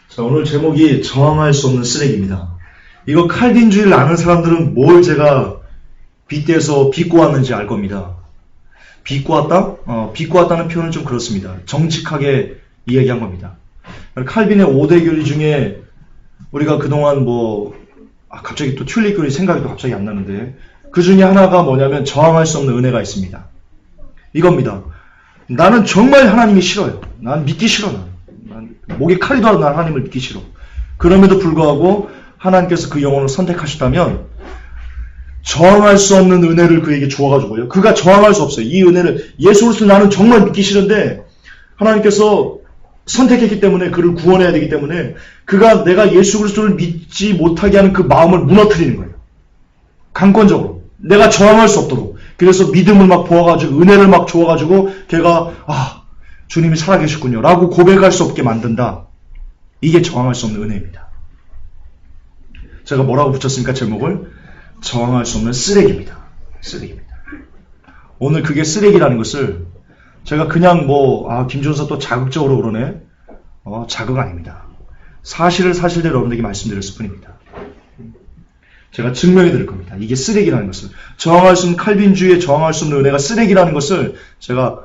자, 오늘 제목이 저항할 수 없는 쓰레기입니다. 이거 칼빈주의를 아는 사람들은 뭘 제가 빗대서 빚고 왔는지 알 겁니다. 빚고 왔다? 빚고 왔다는 표현은 좀 그렇습니다. 정직하게 이야기한 겁니다. 칼빈의 5대 교리 중에 우리가 그동안 갑자기 또 튤립 교리 생각이 또 갑자기 안 나는데 그 중에 하나가 뭐냐면 저항할 수 없는 은혜가 있습니다. 이겁니다. 나는 정말 하나님이 싫어요. 난 믿기 싫어. 난 목에 칼이 닿아도 난 하나님을 믿기 싫어. 그럼에도 불구하고 하나님께서 그 영혼을 선택하셨다면 저항할 수 없는 은혜를 그에게 주어가지고요. 그가 저항할 수 없어요. 이 은혜를 예수 그리스도 나는 정말 믿기 싫은데 하나님께서 선택했기 때문에 그를 구원해야 되기 때문에 그가 내가 예수 그리스도를 믿지 못하게 하는 그 마음을 무너뜨리는 거예요. 강권적으로. 내가 저항할 수 없도록. 그래서 믿음을 막 부어가지고 은혜를 막 주어가지고 걔가 주님이 살아계셨군요 라고 고백할 수 없게 만든다. 이게 저항할 수 없는 은혜입니다. 제가 뭐라고 붙였습니까? 제목을 저항할 수 없는 쓰레기입니다. 쓰레기입니다. 오늘 그게 쓰레기라는 것을 제가 그냥 김준서 또 자극적으로 그러네. 자극 아닙니다. 사실을 사실대로 여러분들에게 말씀드렸을 뿐입니다. 제가 증명해 드릴 겁니다. 이게 쓰레기라는 것을. 저항할 수 없는 칼빈주의에 저항할 수 없는 은혜가 쓰레기라는 것을 제가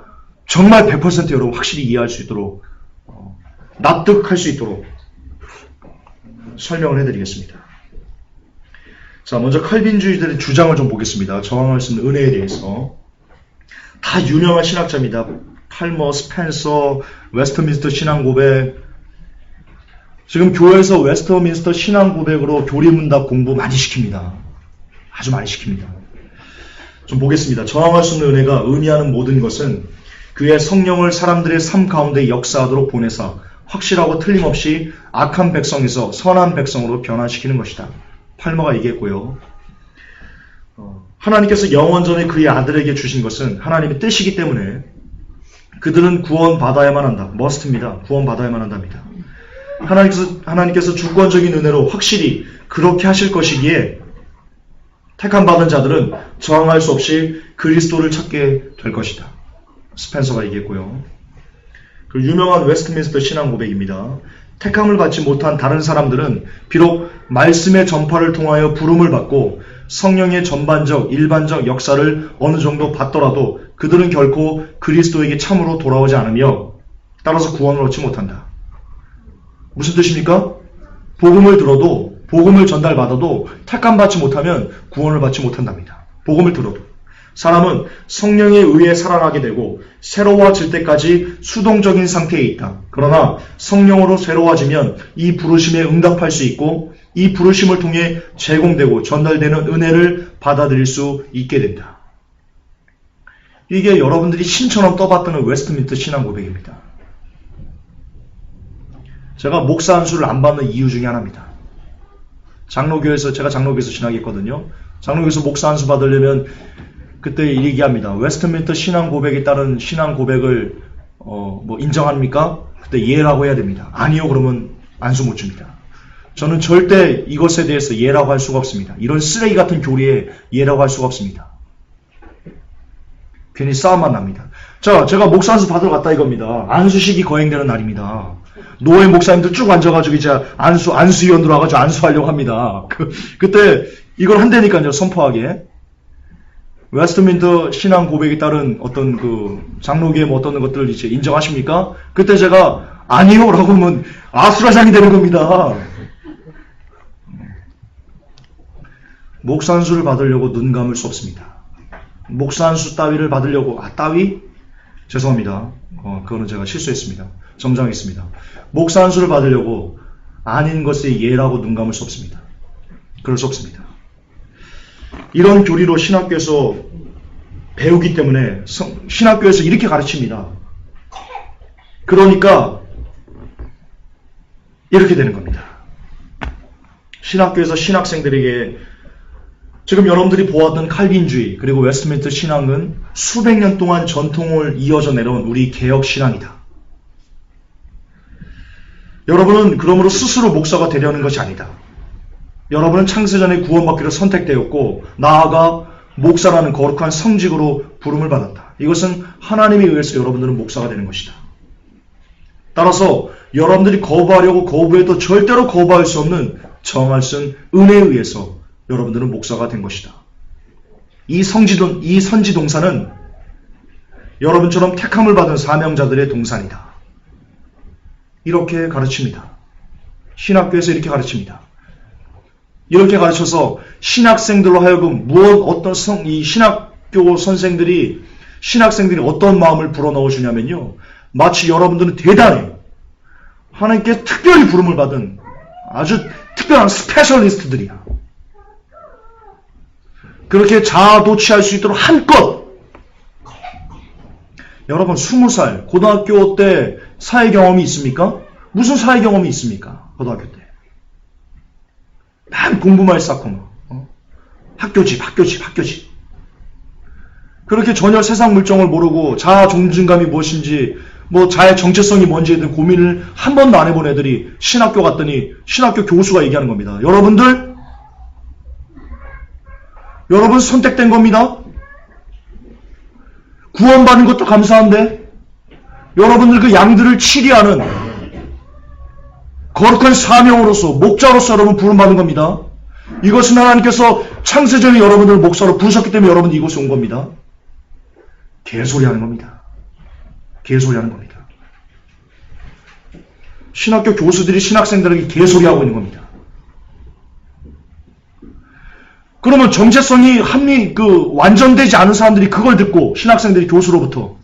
정말 100% 여러분 확실히 이해할 수 있도록 납득할 수 있도록 설명을 해드리겠습니다. 자, 먼저 칼빈주의들의 주장을 좀 보겠습니다. 저항할 수 있는 은혜에 대해서. 다 유명한 신학자입니다. 팔머, 스펜서, 웨스트민스터 신앙고백. 지금 교회에서 웨스트민스터 신앙고백으로 교리문답 공부 많이 시킵니다. 아주 많이 시킵니다. 좀 보겠습니다. 저항할 수 없는 은혜가 의미하는 모든 것은 그의 성령을 사람들의 삶 가운데 역사하도록 보내사 확실하고 틀림없이 악한 백성에서 선한 백성으로 변화시키는 것이다. 팔머가 얘기했고요. 하나님께서 영원 전에 그의 아들에게 주신 것은 하나님의 뜻이기 때문에 그들은 구원받아야만 한다. 머스트입니다. 구원받아야만 한답니다. 하나님께서 주권적인 은혜로 확실히 그렇게 하실 것이기에 택함받은 자들은 저항할 수 없이 그리스도를 찾게 될 것이다. 스펜서가 얘기했고요. 그 유명한 웨스트민스터 신앙 고백입니다. 택함을 받지 못한 다른 사람들은 비록 말씀의 전파를 통하여 부름을 받고 성령의 전반적, 일반적 역사를 어느 정도 받더라도 그들은 결코 그리스도에게 참으로 돌아오지 않으며 따라서 구원을 얻지 못한다. 무슨 뜻입니까? 복음을 들어도, 복음을 전달받아도 택함받지 못하면 구원을 받지 못한답니다. 복음을 들어도. 사람은 성령에 의해 살아나게 되고 새로워질 때까지 수동적인 상태에 있다. 그러나 성령으로 새로워지면 이 부르심에 응답할 수 있고 이 부르심을 통해 제공되고 전달되는 은혜를 받아들일 수 있게 된다. 이게 여러분들이 신처럼 떠받드는 웨스트민스터 신앙 고백입니다. 제가 목사 안수를 안 받는 이유 중에 하나입니다. 제가 장로교에서 신학했거든요. 장로교에서 목사 안수 받으려면 그때 얘기합니다. 웨스트민스터 신앙 고백에 따른 신앙 고백을 인정합니까? 그때 예라고 해야 됩니다. 아니요, 그러면 안수 못 줍니다. 저는 절대 이것에 대해서 예라고 할 수가 없습니다. 이런 쓰레기 같은 교리에 예라고 할 수가 없습니다. 괜히 싸움만 납니다. 자, 제가 목사 안수 받으러 갔다 이겁니다. 안수식이 거행되는 날입니다. 노예 목사님들 쭉 앉아가지고 이제 안수위원들 와가지고 안수하려고 합니다. 그때 이걸 한다니까요, 선포하게. 웨스트민스터 신앙 고백에 따른 어떤 장로교의 어떤 것들을 이제 인정하십니까? 그때 제가 아니요 라고 하면 아수라장이 되는 겁니다. 목사 안수를 받으려고 눈 감을 수 없습니다. 목사 안수 따위를 받으려고 따위? 죄송합니다. 그거는 제가 실수했습니다. 정정하겠습니다. 목사 안수를 받으려고 아닌 것에 예라고 눈 감을 수 없습니다. 그럴 수 없습니다. 이런 교리로 신학교에서 배우기 때문에 신학교에서 이렇게 가르칩니다. 그러니까 이렇게 되는 겁니다. 신학교에서 신학생들에게 지금 여러분들이 보았던 칼빈주의 그리고 웨스트민스터 신앙은 수백 년 동안 전통을 이어져 내려온 우리 개혁 신앙이다. 여러분은 그러므로 스스로 목사가 되려는 것이 아니다. 여러분은 창세전에 구원받기로 선택되었고 나아가 목사라는 거룩한 성직으로 부름을 받았다. 이것은 하나님에 의해서 여러분들은 목사가 되는 것이다. 따라서 여러분들이 거부하려고 거부해도 절대로 거부할 수 없는 정할 수 있는 은혜에 의해서 여러분들은 목사가 된 것이다. 이 선지 동산은 여러분처럼 택함을 받은 사명자들의 동산이다. 이렇게 가르칩니다. 신학교에서 이렇게 가르칩니다. 이렇게 가르쳐서 신학생들로 하여금 이 신학교 선생들이 신학생들이 어떤 마음을 불어넣어 주냐면요. 마치 여러분들은 대단해요. 하나님께 특별히 부름을 받은 아주 특별한 스페셜리스트들이야. 그렇게 자아도취할 수 있도록 한껏 여러분 20살 고등학교 때 사회 경험이 있습니까? 무슨 사회 경험이 있습니까? 고등학교 때. 난 공부만 쌓고 학교집. 그렇게 전혀 세상 물정을 모르고 자아 존중감이 무엇인지 자의 정체성이 뭔지에 대한 고민을 한 번도 안 해본 애들이 신학교 갔더니 신학교 교수가 얘기하는 겁니다. 여러분 선택된 겁니다. 구원받은 것도 감사한데 여러분들 그 양들을 치리하는 거룩한 사명으로서 목자로서 여러분 부름받은 겁니다. 이것은 하나님께서 창세전에 여러분들을 목사로 부르셨기 때문에 여러분들이 이곳에 온 겁니다. 개소리 하는 겁니다. 신학교 교수들이 신학생들에게 개소리하고 있는 겁니다. 그러면 정체성이 완전되지 않은 사람들이 그걸 듣고 신학생들이 교수로부터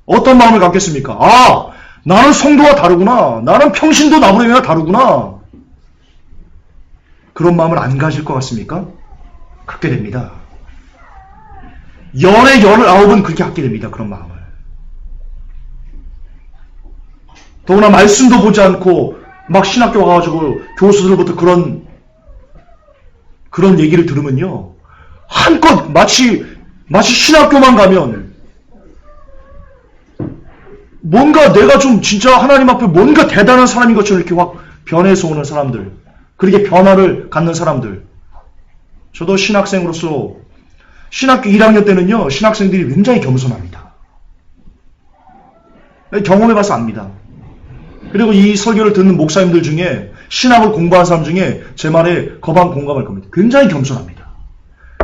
어떤 마음을 갖겠습니까? 아, 나는 성도와 다르구나. 나는 평신도 나부랭이가 다르구나. 그런 마음을 안 가질 것 같습니까? 갖게 됩니다. 열의 19은 그렇게 갖게 됩니다. 그런 마음을. 더구나 말씀도 보지 않고 막 신학교 가가지고 교수들부터 그런 얘기를 들으면요. 한껏 마치 신학교만 가면 뭔가 내가 좀 진짜 하나님 앞에 뭔가 대단한 사람인 것처럼 이렇게 확 변해서 오는 사람들. 그렇게 변화를 갖는 사람들. 저도 신학생으로서 신학교 1학년 때는요. 신학생들이 굉장히 겸손합니다. 경험해봐서 압니다. 그리고 이 설교를 듣는 목사님들 중에 신학을 공부한 사람 중에 제 말에 공감할 겁니다. 굉장히 겸손합니다.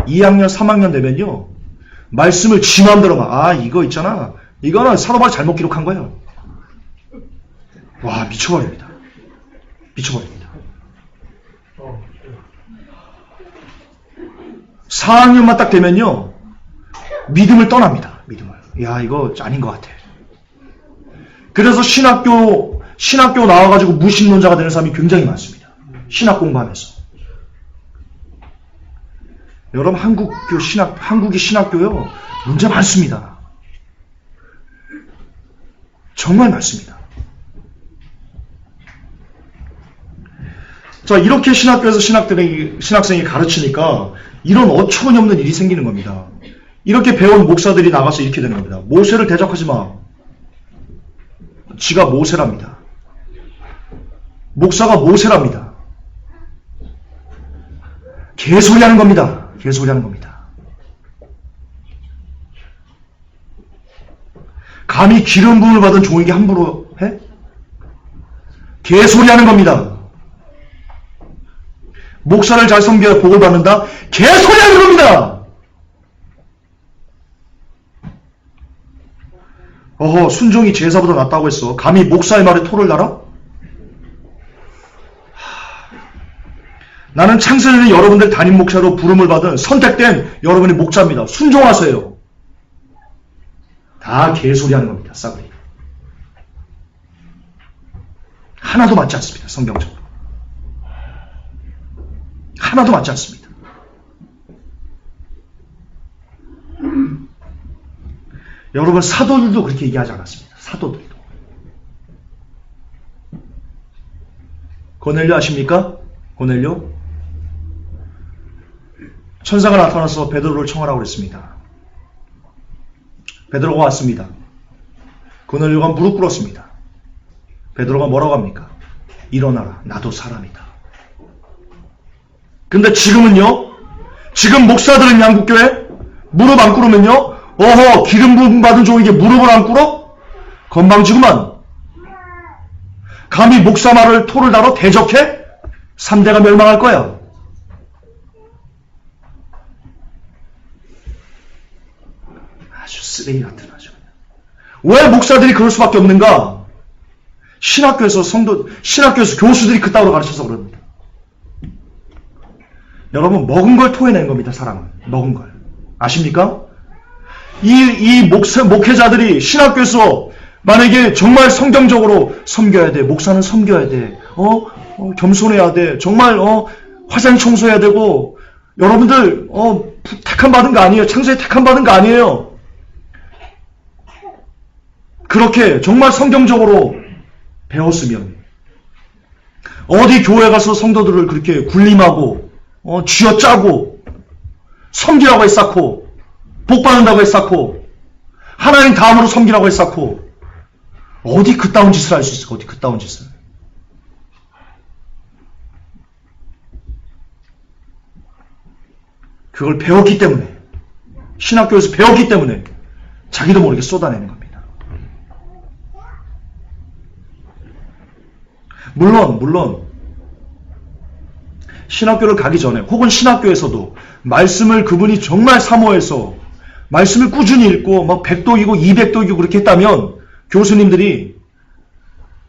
2학년, 3학년 되면요. 말씀을 지 마음대로 이거 있잖아. 이거는 사도 바울이 잘못 기록한 거예요. 와, 미쳐버립니다. 4학년만 딱 되면요. 믿음을 떠납니다. 야, 이거 아닌 것 같아. 그래서 신학교 나와가지고 무신론자가 되는 사람이 굉장히 많습니다. 신학 공부하면서. 여러분, 한국이 신학교요. 문제 많습니다. 정말 많습니다. 자, 이렇게 신학교에서 신학생이 가르치니까 이런 어처구니 없는 일이 생기는 겁니다. 이렇게 배운 목사들이 나가서 이렇게 되는 겁니다. 모세를 대적하지 마. 지가 모세랍니다. 목사가 모세랍니다. 개소리 하는 겁니다. 감히 기름 부음을 받은 종에게 함부로 해? 개소리 하는 겁니다. 목사를 잘 섬겨야 복을 받는다? 개소리 하는 겁니다. 순종이 제사보다 낫다고 했어. 감히 목사의 말에 토를 달아? 나는 창세전에 여러분들 담임 목사로 부름을 받은 선택된 여러분의 목자입니다. 순종하세요. 다 개소리 하는 겁니다. 싸구리. 하나도 맞지 않습니다. 성경적으로. 하나도 맞지 않습니다. 여러분, 사도들도 그렇게 얘기하지 않았습니다. 사도들도. 고넬료 아십니까? 고넬료? 천사가 나타나서 베드로를 청하라고 그랬습니다. 베드로가 왔습니다. 고넬료가 무릎 꿇었습니다. 베드로가 뭐라고 합니까? 일어나라. 나도 사람이다. 근데 지금은요? 지금 목사들은 양국교회 무릎 안 꿇으면요, 어허, 기름 부음 받은 종에게 무릎을 안 꿇어? 건방지구만. 감히 목사 말을 토를 다뤄 대적해? 3대가 멸망할 거야. 아주 쓰레기 같은 아주. 왜 목사들이 그럴 수밖에 없는가? 신학교에서 교수들이 그따위로 가르쳐서 그럽니다. 여러분, 먹은 걸 토해낸 겁니다, 사람은. 먹은 걸. 아십니까? 이 목회자들이 신학교에서 만약에 정말 성경적으로 섬겨야 돼. 목사는 섬겨야 돼. 겸손해야 돼. 정말, 화장 청소해야 되고, 여러분들, 택함 받은 거 아니에요. 창세에 택함 받은 거 아니에요. 그렇게 정말 성경적으로 배웠으면, 어디 교회 가서 성도들을 그렇게 굴림하고, 쥐어짜고, 섬기라고 했었고, 복받는다고 했었고, 하나님 다음으로 섬기라고 했었고, 어디 그따운 짓을 할 수 있을까? 어디 그따운 짓을. 그걸 배웠기 때문에, 신학교에서 배웠기 때문에 자기도 모르게 쏟아내는 겁니다. 물론 신학교를 가기 전에 혹은 신학교에서도 말씀을 그분이 정말 사모해서 말씀을 꾸준히 읽고 막 100독이고 200독이고 그렇게 했다면 교수님들이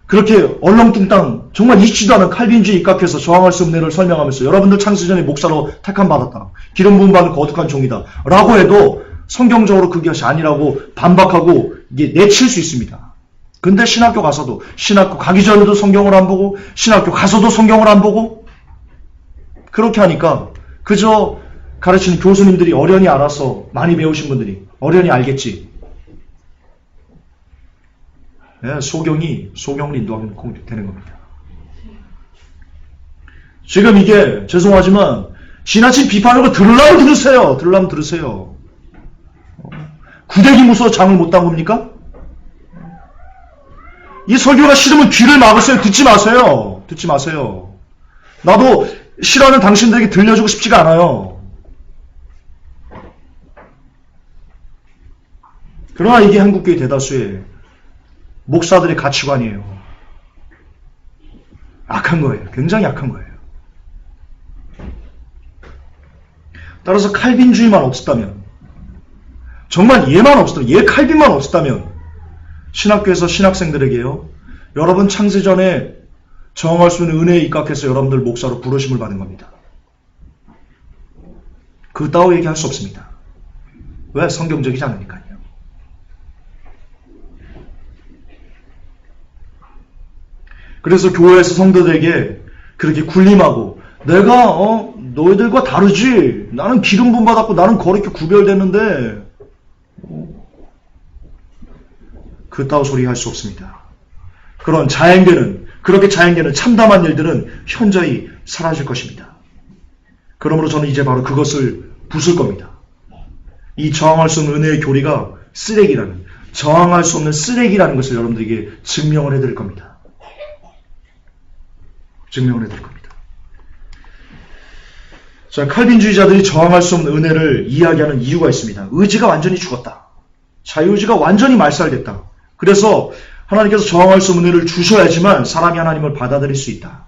그렇게 얼렁뚱땅 정말 잊지도 않은 칼빈주의 입각해서 저항할 수 없는 애를 설명하면서 여러분들 창세전에 목사로 택함 받았다. 기름 부음 받은 거룩한 종이다. 라고 해도 성경적으로 그것이 아니라고 반박하고 이게 내칠 수 있습니다. 근데 신학교 가서도 신학교 가기 전에도 성경을 안 보고 신학교 가서도 성경을 안 보고 그렇게 하니까 그저 가르치는 교수님들이 어련히 알아서 많이 배우신 분들이 어련히 알겠지. 네, 소경을 인도하면 되는 겁니다. 지금 이게 죄송하지만 지나친 비판을 들으려면 들으세요. 구데기 무서워 장을 못 딴 겁니까? 이 설교가 싫으면 귀를 막으세요. 듣지 마세요. 나도 싫어하는 당신들에게 들려주고 싶지가 않아요. 그러나 이게 한국교회 대다수의 목사들의 가치관이에요. 악한 거예요. 굉장히 악한 거예요. 따라서 칼빈주의만 없었다면, 정말 얘만 없었다면, 얘 칼빈만 없었다면 신학교에서 신학생들에게요, 여러분 창세전에 정할 수 있는 은혜에 입각해서 여러분들 목사로 부르심을 받은 겁니다. 그 따위 얘기할 수 없습니다. 왜? 성경적이지 않으니까요. 그래서 교회에서 성도들에게 그렇게 굴림하고 내가 너희들과 다르지. 나는 기름 부음 받았고 나는 거룩히 구별됐는데 그따위 소리 할 수 없습니다. 그렇게 자행되는 참담한 일들은 현저히 사라질 것입니다. 그러므로 저는 이제 바로 그것을 부술 겁니다. 이 저항할 수 없는 은혜의 교리가 저항할 수 없는 쓰레기라는 것을 여러분들에게 증명을 해드릴 겁니다. 자, 칼빈주의자들이 저항할 수 없는 은혜를 이야기하는 이유가 있습니다. 의지가 완전히 죽었다. 자유의지가 완전히 말살됐다. 그래서 하나님께서 저항할 수 없는 은혜를 주셔야지만 사람이 하나님을 받아들일 수 있다.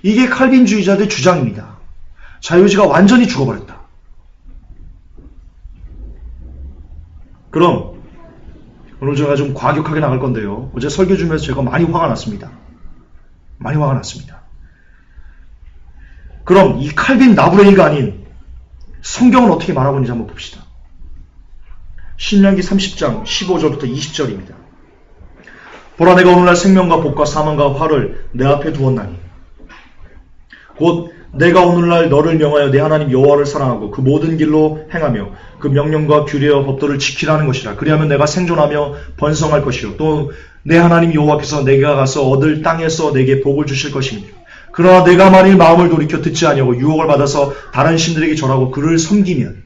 이게 칼빈주의자들의 주장입니다. 자유의지가 완전히 죽어버렸다. 그럼 오늘 제가 좀 과격하게 나갈 건데요. 어제 설교 중에서 제가 많이 화가 났습니다. 그럼 이 칼빈 나부레이가 아닌 성경은 어떻게 말하고 있는지 한번 봅시다. 신명기 30장 15절부터 20절입니다. 보라, 내가 오늘날 생명과 복과 사망과 화를 내 앞에 두었나니 곧 내가 오늘날 너를 명하여 내 하나님 여호와를 사랑하고 그 모든 길로 행하며 그 명령과 규례와 법도를 지키라는 것이라. 그리하면 내가 생존하며 번성할 것이요 또 내 하나님 여호와께서 내가 가서 얻을 땅에서 내게 복을 주실 것입니다. 그러나 내가 만일 마음을 돌이켜 듣지 아니하고 유혹을 받아서 다른 신들에게 절하고 그를 섬기면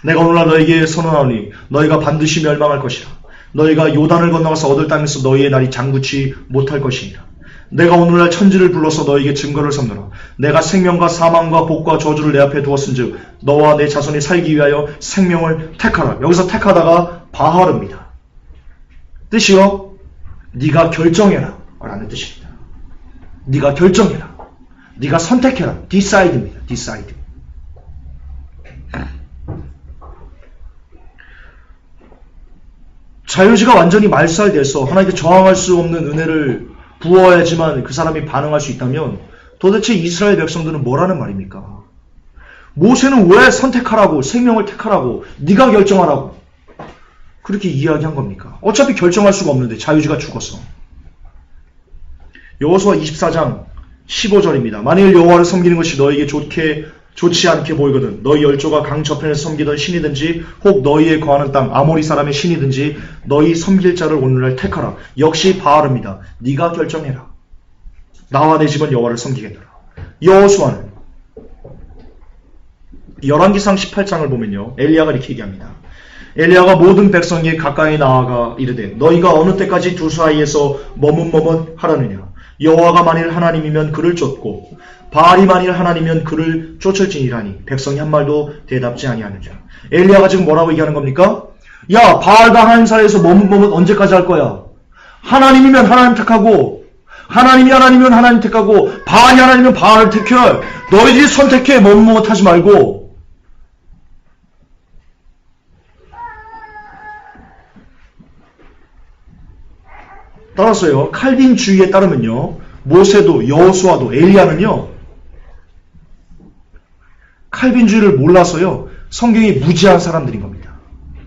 내가 오늘날 너에게 선언하노니 너희가 반드시 멸망할 것이라. 너희가 요단을 건너가서 얻을 땅에서 너희의 날이 장구치 못할 것이니라. 내가 오늘날 천지를 불러서 너에게 증거를 삼노라. 내가 생명과 사망과 복과 저주를 내 앞에 두었은즉 너와 내 자손이 살기 위하여 생명을 택하라. 여기서 택하다가 바하르입니다. 뜻이요, 네가 결정해라 라는 뜻입니다. 네가 결정해라. 네가 선택해라. decide입니다. decide. 자유의지가 완전히 말살돼서 하나님께 저항할 수 없는 은혜를 부어야지만 그 사람이 반응할 수 있다면 도대체 이스라엘 백성들은 뭐라는 말입니까? 모세는 왜 선택하라고, 생명을 택하라고, 네가 결정하라고 그렇게 이야기한 겁니까? 어차피 결정할 수가 없는데 자유의지가 죽었어. 여호수아 24장 15절입니다. 만일 여호와를 섬기는 것이 너에게 좋지 않게 보이거든 너희 열조가 강 저편에서 섬기던 신이든지 혹 너희에 거하는 땅 아모리 사람의 신이든지 너희 섬길 자를 오늘날 택하라. 역시 바알입니다. 네가 결정해라. 나와 내 집은 여호와를 섬기겠노라. 여호수아는 열왕기상 18장을 보면요, 엘리야가 이렇게 얘기합니다. 엘리야가 모든 백성에게 가까이 나아가 이르되 너희가 어느 때까지 두 사이에서 머뭇머뭇하려느냐. 여호와가 만일 하나님이면 그를 쫓고 바알이 만일 하나님이면 그를 쫓을지니라니 백성이 한 말도 대답지 아니하느냐. 엘리야가 지금 뭐라고 얘기하는 겁니까? 야, 바알과 하나님 사이에서 머뭇머뭇 언제까지 할 거야? 하나님이면 하나님 택하고, 하나님이 하나님이면 하나님 택하고, 바알이 하나님이면 바알을 택해. 너희들이 선택해. 머뭇머뭇 하지 말고. 따라서요, 칼빈주의에 따르면요, 모세도 여호수아도 엘리야는요, 칼빈주의를 몰라서요, 성경이 무지한 사람들인 겁니다.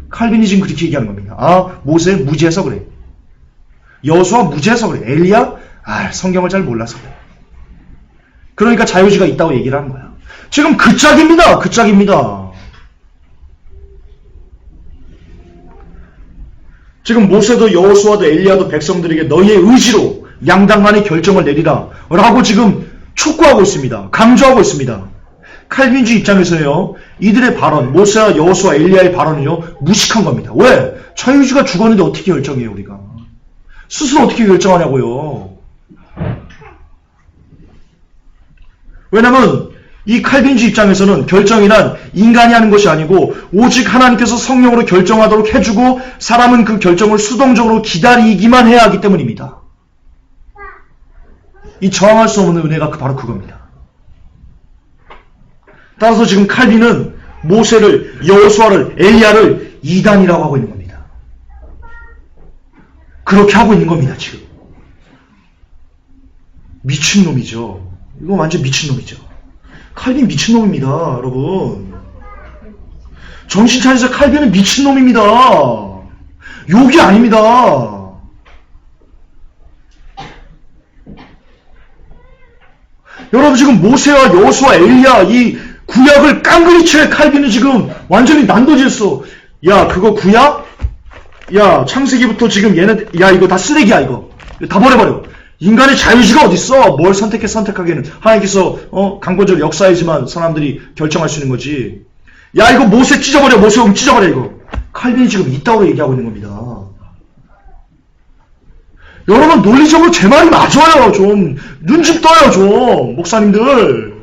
칼빈이 지금 그렇게 얘기하는 겁니다. 아, 모세 무지해서 그래. 여호수아 무지해서 그래. 엘리야? 아, 성경을 잘 몰라서 그래. 그러니까 자유의지가 있다고 얘기를 하는 거야. 지금 그 짝입니다. 그 짝입니다. 지금 모세도 여호수아도 엘리야도 백성들에게 너희의 의지로 양당간의 결정을 내리라 라고 지금 촉구하고 있습니다. 강조하고 있습니다. 칼빈주의 입장에서요, 이들의 발언, 모세와 여호수아, 엘리야의 발언은요, 무식한 겁니다. 왜? 자유의지가 죽었는데 어떻게 결정해요, 우리가? 스스로 어떻게 결정하냐고요. 왜냐면 이 칼빈주의 입장에서는 결정이란 인간이 하는 것이 아니고 오직 하나님께서 성령으로 결정하도록 해주고 사람은 그 결정을 수동적으로 기다리기만 해야 하기 때문입니다. 이 저항할 수 없는 은혜가 바로 그겁니다. 따라서 지금 칼빈은 모세를, 여호수아를, 엘리야를 이단이라고 하고 있는 겁니다. 그렇게 하고 있는 겁니다, 지금. 미친놈이죠. 이거 완전 미친놈이죠. 칼빈 미친놈입니다, 여러분. 정신 차리세요. 칼빈은 미친놈입니다. 욕이 아닙니다. 여러분, 지금 모세와 여호수아, 엘리야 이 구약을 깡그리쳐 칼빈은 지금 완전히 난도질했어. 야, 그거 구약? 야, 창세기부터 지금 얘네, 야, 이거 다 쓰레기야, 이거 다 버려버려. 인간의 자유의지가 어딨어? 뭘 선택하기에는. 하나님께서 강권적 역사이지만 사람들이 결정할 수 있는 거지. 야, 이거 모세 찢어버려. 모세 찢어버려, 이거. 칼빈이 지금 이따위로 얘기하고 있는 겁니다. 여러분, 논리적으로 제 말이 맞아요. 좀 눈 좀 떠요, 좀 목사님들.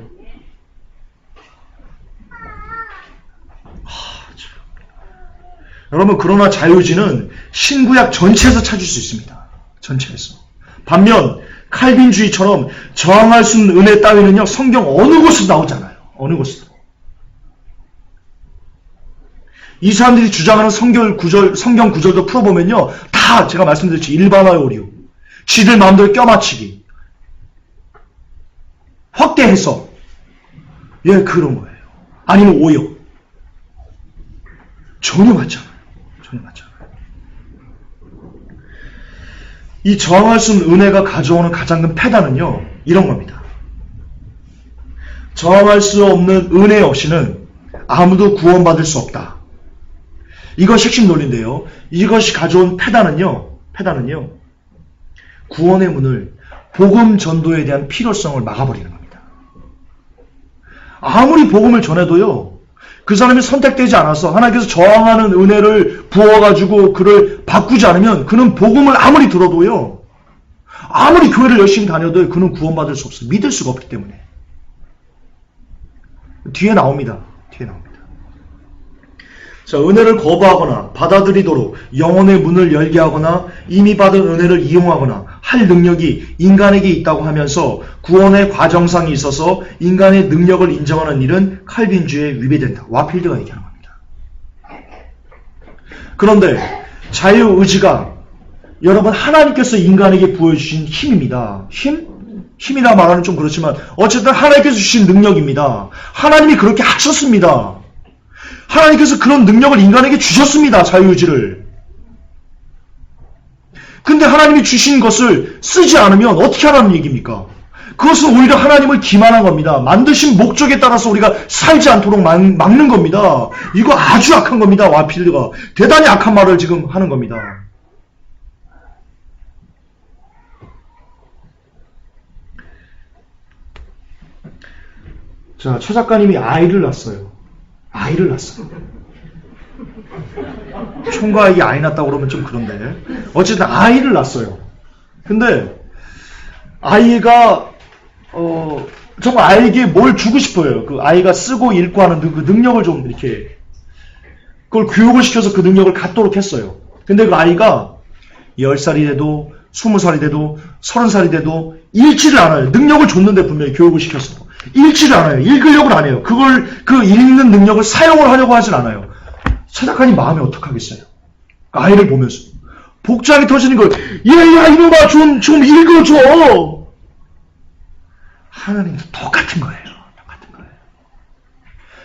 여러분, 그러나 자유의지는 신구약 전체에서 찾을 수 있습니다. 전체에서. 반면 칼빈주의처럼 저항할 수 있는 은혜 따위는요, 성경 어느 곳에도 나오지 않아요. 어느 곳에도. 이 사람들이 주장하는 성경 구절도 풀어보면요, 다 제가 말씀드렸지, 일반화의 오류, 지들 마음대로 껴맞추기, 확대 해석, 예, 그런 거예요. 아니면 오역. 전혀 맞지 않아요. 전혀 맞지 않아요. 이 저항할 수 없는 은혜가 가져오는 가장 큰 패단은요, 이런 겁니다. 저항할 수 없는 은혜 없이는 아무도 구원받을 수 없다. 이것이 핵심 논리인데요. 이것이 가져온 패단은요, 구원의 문을, 복음 전도에 대한 필요성을 막아버리는 겁니다. 아무리 복음을 전해도요, 그 사람이 선택되지 않아서 하나님께서 저항하는 은혜를 부어가지고 그를 바꾸지 않으면 그는 복음을 아무리 들어도요, 아무리 교회를 열심히 다녀도 그는 구원받을 수 없어요. 믿을 수가 없기 때문에. 뒤에 나옵니다. 뒤에 나옵니다. 자, 은혜를 거부하거나 받아들이도록 영혼의 문을 열게 하거나 이미 받은 은혜를 이용하거나 할 능력이 인간에게 있다고 하면서 구원의 과정상에 있어서 인간의 능력을 인정하는 일은 칼빈주의에 위배된다. 와필드가 얘기하는 겁니다. 그런데 자유의지가 여러분 하나님께서 인간에게 부여주신 힘입니다. 힘이라 말하는 좀 그렇지만 어쨌든 하나님께서 주신 능력입니다. 하나님이 그렇게 하셨습니다. 하나님께서 그런 능력을 인간에게 주셨습니다. 자유의지를. 근데 하나님이 주신 것을 쓰지 않으면 어떻게 하라는 얘기입니까? 그것은 오히려 하나님을 기만한 겁니다. 만드신 목적에 따라서 우리가 살지 않도록 막는 겁니다. 이거 아주 악한 겁니다. 와필드가. 대단히 악한 말을 지금 하는 겁니다. 자, 최 작가님이 아이를 낳았어요. 총각이 아이 낳았다고 그러면 좀 그런데 어쨌든 아이를 낳았어요. 근데 아이가 정말 아이에게 뭘 주고 싶어요. 그 아이가 쓰고 읽고 하는 그 능력을 좀 이렇게 그걸 교육을 시켜서 그 능력을 갖도록 했어요. 근데 그 아이가 10살이 돼도 20살이 돼도 30살이 돼도 읽지를 않아요. 능력을 줬는데 분명히 교육을 시켰어. 읽지를 않아요. 읽으려고 안 해요. 그 읽는 능력을 사용을 하려고 하진 않아요. 최 작가님 마음이 어떡하겠어요? 아이를 보면서 복장이 터지는 걸 얘야 이놈아 좀 읽어줘. 하나님도 똑같은 거예요.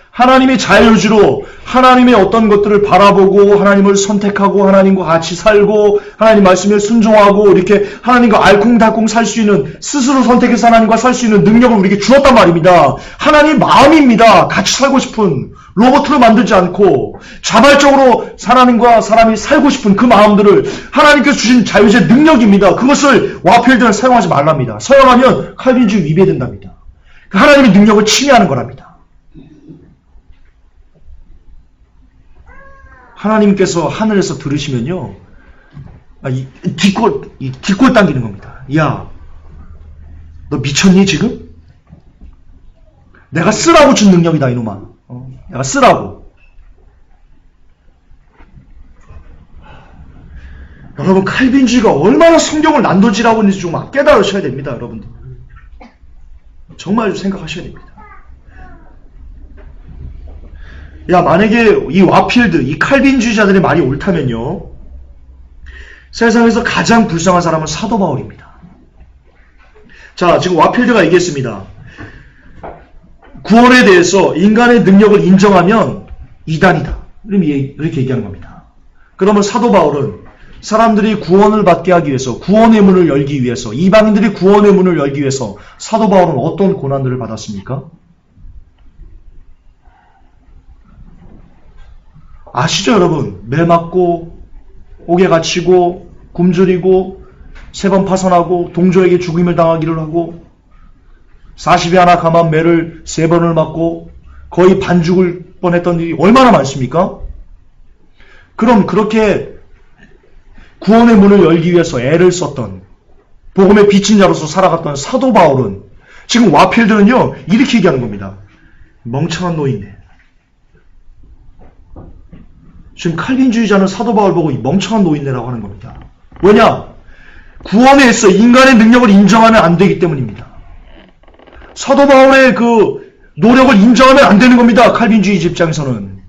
하나님의 자유주로 하나님의 어떤 것들을 바라보고 하나님을 선택하고 하나님과 같이 살고 하나님 말씀에 순종하고 이렇게 하나님과 알콩달콩 살 수 있는 스스로 선택해서 하나님과 살 수 있는 능력을 우리에게 주었단 말입니다. 하나님의 마음입니다. 같이 살고 싶은 로봇으로 만들지 않고 자발적으로 하나님과 사람이 살고 싶은 그 마음들을 하나님께서 주신 자유주의 능력입니다. 그것을 와필드는 사용하지 말랍니다. 사용하면 칼빈주의 위배된답니다. 하나님의 능력을 침해하는 거랍니다. 하나님께서 하늘에서 들으시면요, 뒷골 당기는 겁니다. 야, 너 미쳤니 지금? 내가 쓰라고 준 능력이다 이놈아. 내가 쓰라고. 여러분 칼빈주의가 얼마나 성경을 난도질하고 있는지 좀 깨달으셔야 됩니다. 여러분들. 정말 생각하셔야 됩니다. 야, 만약에 이 와필드, 이 칼빈주의자들의 말이 옳다면요, 세상에서 가장 불쌍한 사람은 사도 바울입니다. 자, 지금 와필드가 얘기했습니다. 구원에 대해서 인간의 능력을 인정하면 이단이다. 이렇게 얘기하는 겁니다. 그러면 사도 바울은 사람들이 구원을 받게 하기 위해서, 구원의 문을 열기 위해서, 이방인들이 구원의 문을 열기 위해서 사도 바울은 어떤 고난들을 받았습니까? 아시죠, 여러분? 매 맞고, 옥에 갇히고, 굶주리고, 3번 파선하고, 동조에게 죽임을 당하기를 하고, 40에 하나 감한 매를 3번을 맞고, 거의 반죽을 뻔했던 일이 얼마나 많습니까? 그럼 그렇게 구원의 문을 열기 위해서 애를 썼던, 복음의 비친 자로서 살아갔던 사도 바울은, 지금 와필드는요, 이렇게 얘기하는 겁니다. 멍청한 노인네. 지금 칼빈주의자는 사도 바울 보고 이 멍청한 노인네라고 하는 겁니다. 왜냐? 구원에 있어 인간의 능력을 인정하면 안 되기 때문입니다. 사도 바울의 그 노력을 인정하면 안 되는 겁니다. 칼빈주의 입장에서는.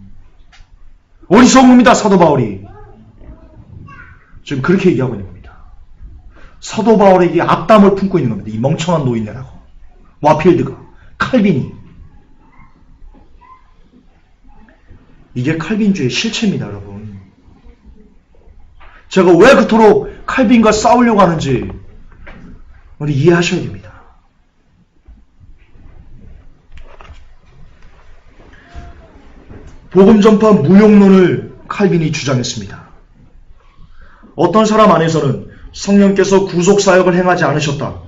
어리석은 겁니다. 사도 바울이. 지금 그렇게 얘기하고 있는 겁니다. 사도 바울에게 악담을 품고 있는 겁니다. 이 멍청한 노인네라고. 와필드가. 칼빈이. 이게 칼빈주의 실체입니다, 여러분. 제가 왜 그토록 칼빈과 싸우려고 하는지 우리 이해하셔야 됩니다. 복음 전파 무용론을 칼빈이 주장했습니다. 어떤 사람 안에서는 성령께서 구속사역을 행하지 않으셨다.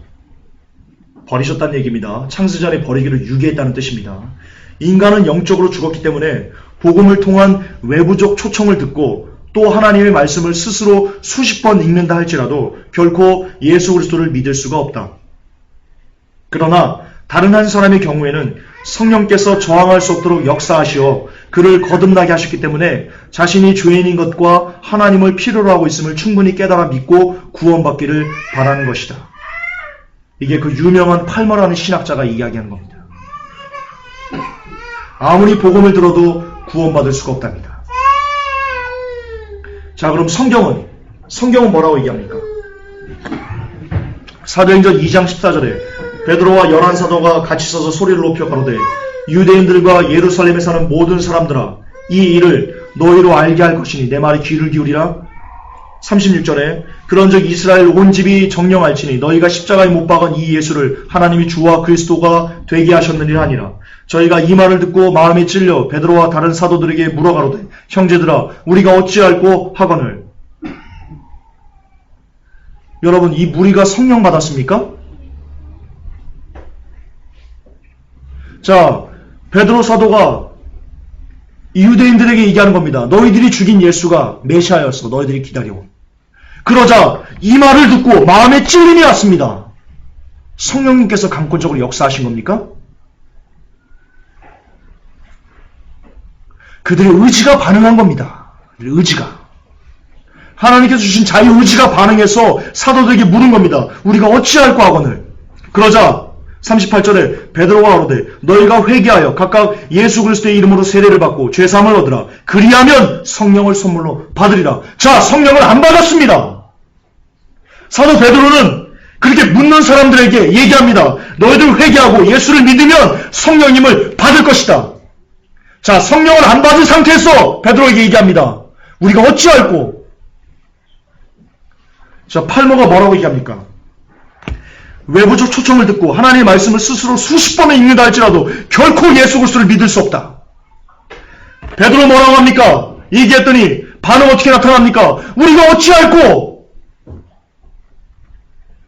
버리셨다는 얘기입니다. 창세전에 버리기를 유기했다는 뜻입니다. 인간은 영적으로 죽었기 때문에 복음을 통한 외부적 초청을 듣고 또 하나님의 말씀을 스스로 수십 번 읽는다 할지라도 결코 예수 그리스도를 믿을 수가 없다. 그러나 다른 한 사람의 경우에는 성령께서 저항할 수 없도록 역사하시어 그를 거듭나게 하셨기 때문에 자신이 죄인인 것과 하나님을 필요로 하고 있음을 충분히 깨달아 믿고 구원받기를 바라는 것이다. 이게 그 유명한 팔머라는 신학자가 이야기하는 겁니다. 아무리 복음을 들어도 구원받을 수가 없답니다. 자, 그럼 성경은 뭐라고 얘기합니까? 사도행전 2장 14절에 베드로와 열한 사도가 같이 서서 소리를 높여 가로되 유대인들과 예루살렘에 사는 모든 사람들아 이 일을 너희로 알게 할 것이니 내 말에 귀를 기울이라. 36절에 그런즉 이스라엘 온 집이 정령할지니 너희가 십자가에 못 박은 이 예수를 하나님이 주와 그리스도가 되게 하셨느니라 하니라. 저희가 이 말을 듣고 마음에 찔려 베드로와 다른 사도들에게 물어가로되 형제들아 우리가 어찌할꼬 하거늘. 여러분, 이 무리가 성령 받았습니까? 자, 베드로 사도가 유대인들에게 얘기하는 겁니다. 너희들이 죽인 예수가 메시아였어. 너희들이 기다려온. 그러자 이 말을 듣고 마음에 찔림이 왔습니다. 성령님께서 강권적으로 역사하신 겁니까? 그들의 의지가 반응한 겁니다. 의지가. 하나님께서 주신 자유의지가 반응해서 사도들에게 물은 겁니다. 우리가 어찌할꼬 하거늘. 그러자 38절에 베드로가 가로되 너희가 회개하여 각각 예수 그리스도의 이름으로 세례를 받고 죄사함을 얻으라. 그리하면 성령을 선물로 받으리라. 자, 성령을 안 받았습니다. 사도 베드로는 그렇게 묻는 사람들에게 얘기합니다. 너희들 회개하고 예수를 믿으면 성령님을 받을 것이다. 자, 성령을 안 받은 상태에서 베드로에게 얘기합니다. 우리가 어찌할꼬. 자, 팔모가 뭐라고 얘기합니까? 외부적 초청을 듣고 하나님의 말씀을 스스로 수십 번을 읽는다 할지라도 결코 예수 그리스도를 믿을 수 없다. 베드로 뭐라고 합니까? 얘기했더니 반응 어떻게 나타납니까? 우리가 어찌할꼬?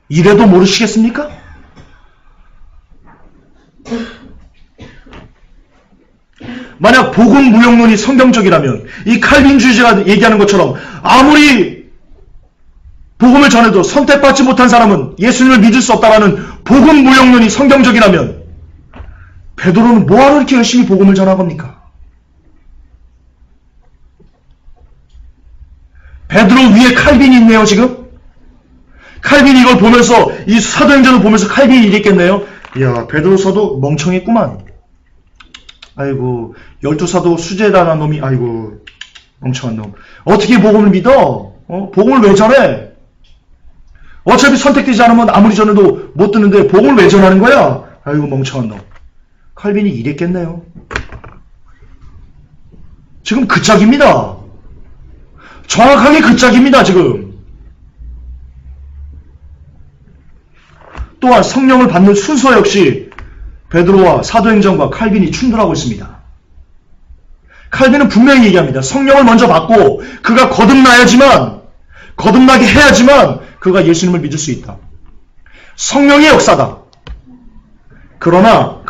이래도 모르시겠습니까? 만약 복음 무용론이 성경적이라면 이 칼빈주의자가 얘기하는 것처럼 아무리 복음을 전해도 선택받지 못한 사람은 예수님을 믿을 수 없다라는 복음 무용론이 성경적이라면 베드로는 뭐하러 이렇게 열심히 복음을 전한 겁니까? 베드로 위에 칼빈이 있네요. 지금 칼빈이 이걸 보면서 이 사도행전을 보면서 칼빈이 이랬겠네요. 이야, 베드로서도 멍청했구만. 아이고, 12사도 수제단한 놈이 아이고 멍청한 놈. 어떻게 복음을 믿어? 복음을 왜 전해? 어차피 선택되지 않으면 아무리 전해도 못 듣는데 복음을 왜 전하는 거야? 아이고 멍청한 놈. 칼빈이 이랬겠네요. 지금 그 짝입니다. 정확하게 그 짝입니다. 지금. 또한 성령을 받는 순서 역시 베드로와 사도행전과 칼빈이 충돌하고 있습니다. 칼빈은 분명히 얘기합니다. 성령을 먼저 받고 그가 거듭나게 해야지만 그가 예수님을 믿을 수 있다. 성령의 역사다. 그러나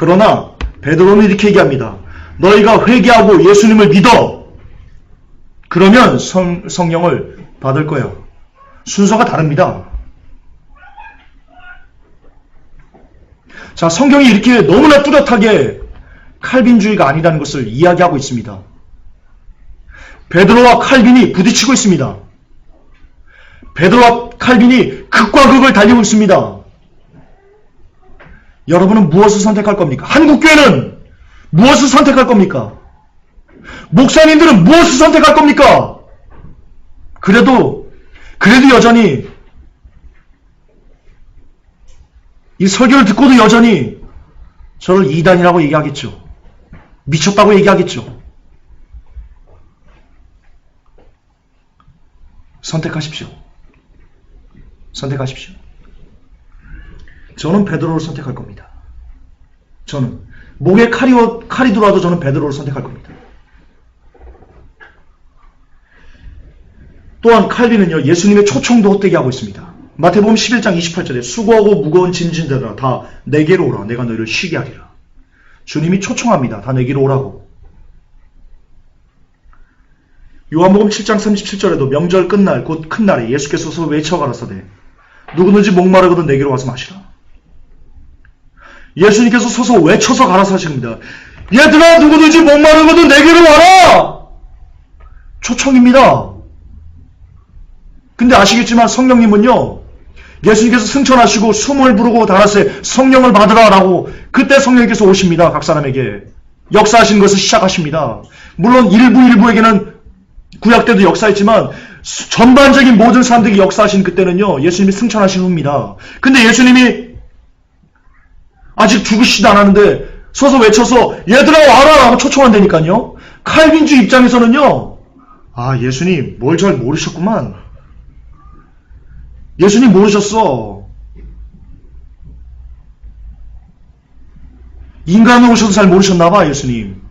베드로는 이렇게 얘기합니다. 너희가 회개하고 예수님을 믿어. 그러면 성령을 받을 거야. 순서가 다릅니다. 자, 성경이 이렇게 너무나 뚜렷하게 칼빈주의가 아니라는 것을 이야기하고 있습니다. 베드로와 칼빈이 부딪히고 있습니다. 베드로와 칼빈이 극과 극을 달리고 있습니다. 여러분은 무엇을 선택할 겁니까? 한국교회는 무엇을 선택할 겁니까? 목사님들은 무엇을 선택할 겁니까? 그래도 여전히 이 설교를 듣고도 여전히 저를 이단이라고 얘기하겠죠. 미쳤다고 얘기하겠죠. 선택하십시오. 저는 베드로를 선택할 겁니다. 저는 목에 칼이 들어와도 저는 베드로를 선택할 겁니다. 또한 칼빈은요, 예수님의 초청도 헛되게 하고 있습니다. 마태복음 11장 28절에 수고하고 무거운 짐진 자들아 다 내게로 오라. 내가 너희를 쉬게 하리라. 주님이 초청합니다. 다 내게로 오라고. 요한복음 7장 37절에도 명절 끝날 곧 큰 날에 예수께서 서서 외쳐 가라사대 누구든지 목마르거든 내게로 와서 마시라. 예수님께서 서서 외쳐서 가라사십니다. 얘들아 누구든지 목마르거든 내게로 와라. 초청입니다. 근데 아시겠지만 성령님은요, 예수님께서 승천하시고 숨을 부르고 달았을 성령을 받으라라고 그때 성령님께서 오십니다. 각 사람에게 역사하신 것을 시작하십니다. 물론 일부에게는 구약 때도 역사했지만 전반적인 모든 사람들이 역사하신 그때는요, 예수님이 승천하신 후입니다. 근데 예수님이 아직 죽으시지도 않았는데 서서 외쳐서 얘들아 와라 라고 초청한다니까요. 칼빈주 입장에서는요, 아 예수님 뭘 잘 모르셨구만. 예수님 모르셨어. 인간으로 오셔도 잘 모르셨나봐 예수님.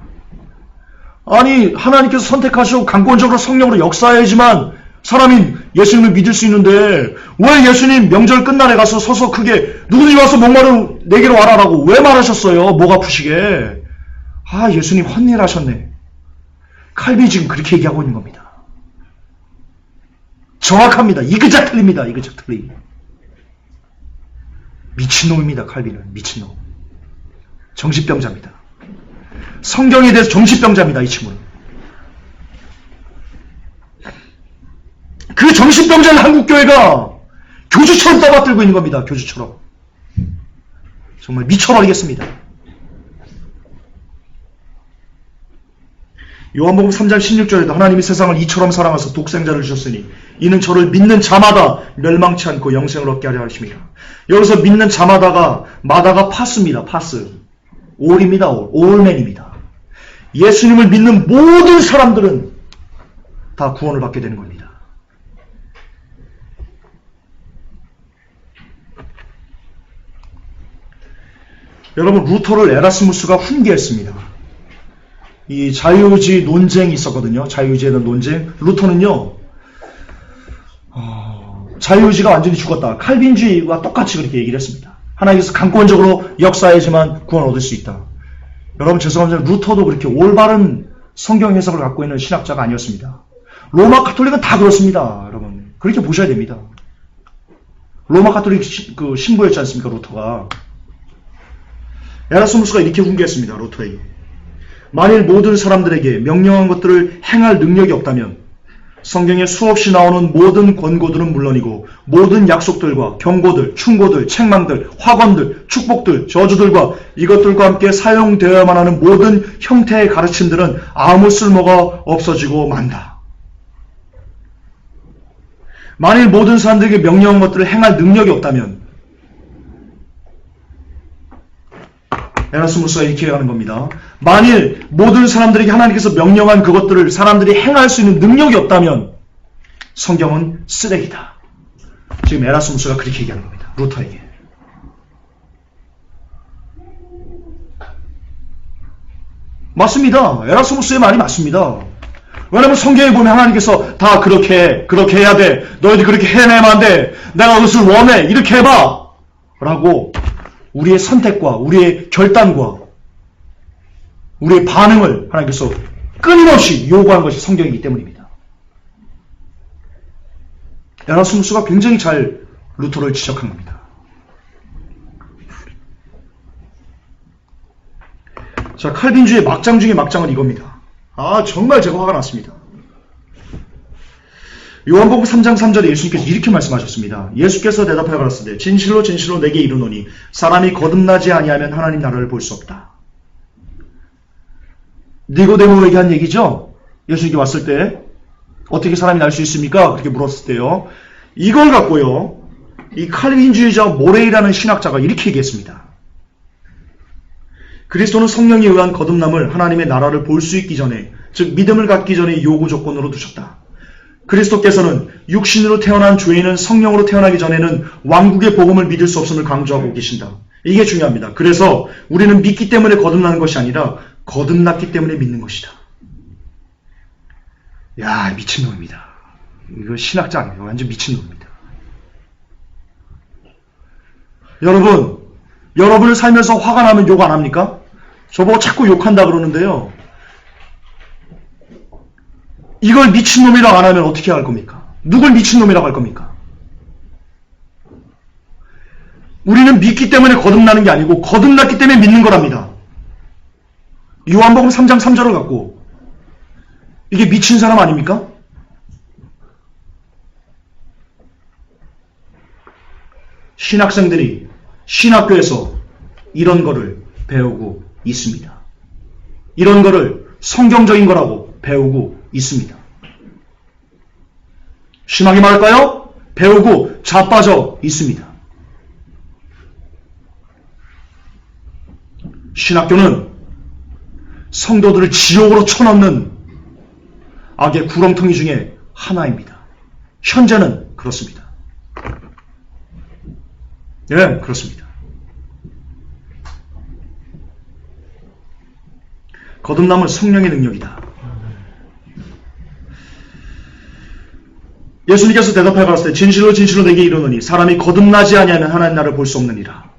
아니 하나님께서 선택하시고 강권적으로 성령으로 역사해야지만 사람이 예수님을 믿을 수 있는데 왜 예수님 명절 끝날에 가서 서서 크게 누구든지 와서 목마른 내게로 와라라고 왜 말하셨어요? 목 아프시게. 아 예수님 헛일하셨네. 칼빈이 지금 그렇게 얘기하고 있는 겁니다. 정확합니다. 이그작 틀립니다. 이그작 틀리. 미친놈입니다. 칼빈은 미친놈. 정신병자입니다. 성경에 대해서 정신병자입니다. 이 친구는. 그 정신병자를 한국교회가 교주처럼 떠받들고 있는 겁니다. 교주처럼. 정말 미쳐버리겠습니다. 요한복음 3장 16절에도 하나님이 세상을 이처럼 사랑하사 독생자를 주셨으니 이는 저를 믿는 자마다 멸망치 않고 영생을 얻게 하려 하십니다. 여기서 믿는 자마다가 마다가 파스입니다. 파스. 올입니다. 올맨입니다. 예수님을 믿는 모든 사람들은 다 구원을 받게 되는 겁니다. 여러분 루터를 에라스무스가 훈계했습니다. 이 자유의지 논쟁이 있었거든요. 자유의지에 대한 논쟁. 루터는요, 자유의지가 완전히 죽었다. 칼빈주의와 똑같이 그렇게 얘기를 했습니다. 하나님께서 강권적으로 역사해야지만 구원 얻을 수 있다. 여러분 죄송합니다. 루터도 그렇게 올바른 성경 해석을 갖고 있는 신학자가 아니었습니다. 로마 가톨릭은 다 그렇습니다. 여러분 그렇게 보셔야 됩니다. 로마 가톨릭 그 신부였지 않습니까? 루터가. 에라스무스가 이렇게 훈계했습니다. 루터에게. 만일 모든 사람들에게 명령한 것들을 행할 능력이 없다면 성경에 수없이 나오는 모든 권고들은 물론이고 모든 약속들과 경고들, 충고들, 책망들, 확언들, 축복들, 저주들과 이것들과 함께 사용되어야만 하는 모든 형태의 가르침들은 아무 쓸모가 없어지고 만다. 만일 모든 사람들에게 명령한 것들을 행할 능력이 없다면 에라스무스가 이렇게 하는 겁니다. 만일 모든 사람들에게 하나님께서 명령한 그것들을 사람들이 행할 수 있는 능력이 없다면 성경은 쓰레기다. 지금 에라스무스가 그렇게 얘기하는 겁니다. 루터에게. 맞습니다. 에라스무스의 말이 맞습니다. 왜냐하면 성경에 보면 하나님께서 다 그렇게 해야 돼. 너희들 그렇게 해내면 안 돼. 내가 그것을 원해. 이렇게 해봐. 라고 우리의 선택과 우리의 결단과 우리의 반응을 하나님께서 끊임없이 요구하는 것이 성경이기 때문입니다. 에라스무스가 굉장히 잘 루터를 지적한 겁니다. 자, 칼빈주의 막장 중에 막장은 이겁니다. 아, 정말 제가 화가 났습니다. 요한복음 3장 3절에 예수님께서 이렇게 말씀하셨습니다. 예수께서 대답하여 가라사대 진실로 진실로 내게 이르노니 사람이 거듭나지 아니하면 하나님 나라를 볼 수 없다. 니고데모에게 한 얘기죠. 예수님께 왔을 때 어떻게 사람이 날 수 있습니까? 그렇게 물었을 때요. 이걸 갖고요. 이 칼빈주의자 모레이라는 신학자가 이렇게 얘기했습니다. 그리스도는 성령에 의한 거듭남을 하나님의 나라를 볼 수 있기 전에, 즉 믿음을 갖기 전에 요구 조건으로 두셨다. 그리스도께서는 육신으로 태어난 죄인은 성령으로 태어나기 전에는 왕국의 복음을 믿을 수 없음을 강조하고 계신다. 이게 중요합니다. 그래서 우리는 믿기 때문에 거듭나는 것이 아니라 거듭났기 때문에 믿는 것이다. 야, 미친놈입니다. 이거 신학자 아니에요. 완전 미친놈입니다. 여러분을 살면서 화가 나면 욕 안 합니까? 저보고 자꾸 욕한다 그러는데요. 이걸 미친놈이라고 안 하면 어떻게 할 겁니까? 누굴 미친놈이라고 할 겁니까? 우리는 믿기 때문에 거듭나는 게 아니고 거듭났기 때문에 믿는 거랍니다. 요한복음 3장 3절을 갖고 이게 미친 사람 아닙니까? 신학생들이 신학교에서 이런 거를 배우고 있습니다. 이런 거를 성경적인 거라고 배우고 있습니다. 심하게 말할까요? 배우고 자빠져 있습니다. 신학교는 성도들을 지옥으로 쳐넣는 악의 구렁텅이 중에 하나입니다. 현재는 그렇습니다. 예, 그렇습니다. 거듭남은 성령의 능력이다. 예수님께서 대답하여 가라사대 진실로 진실로 내게 이르노니 사람이 거듭나지 아니하면 하나님 나라를 볼 수 없느니라.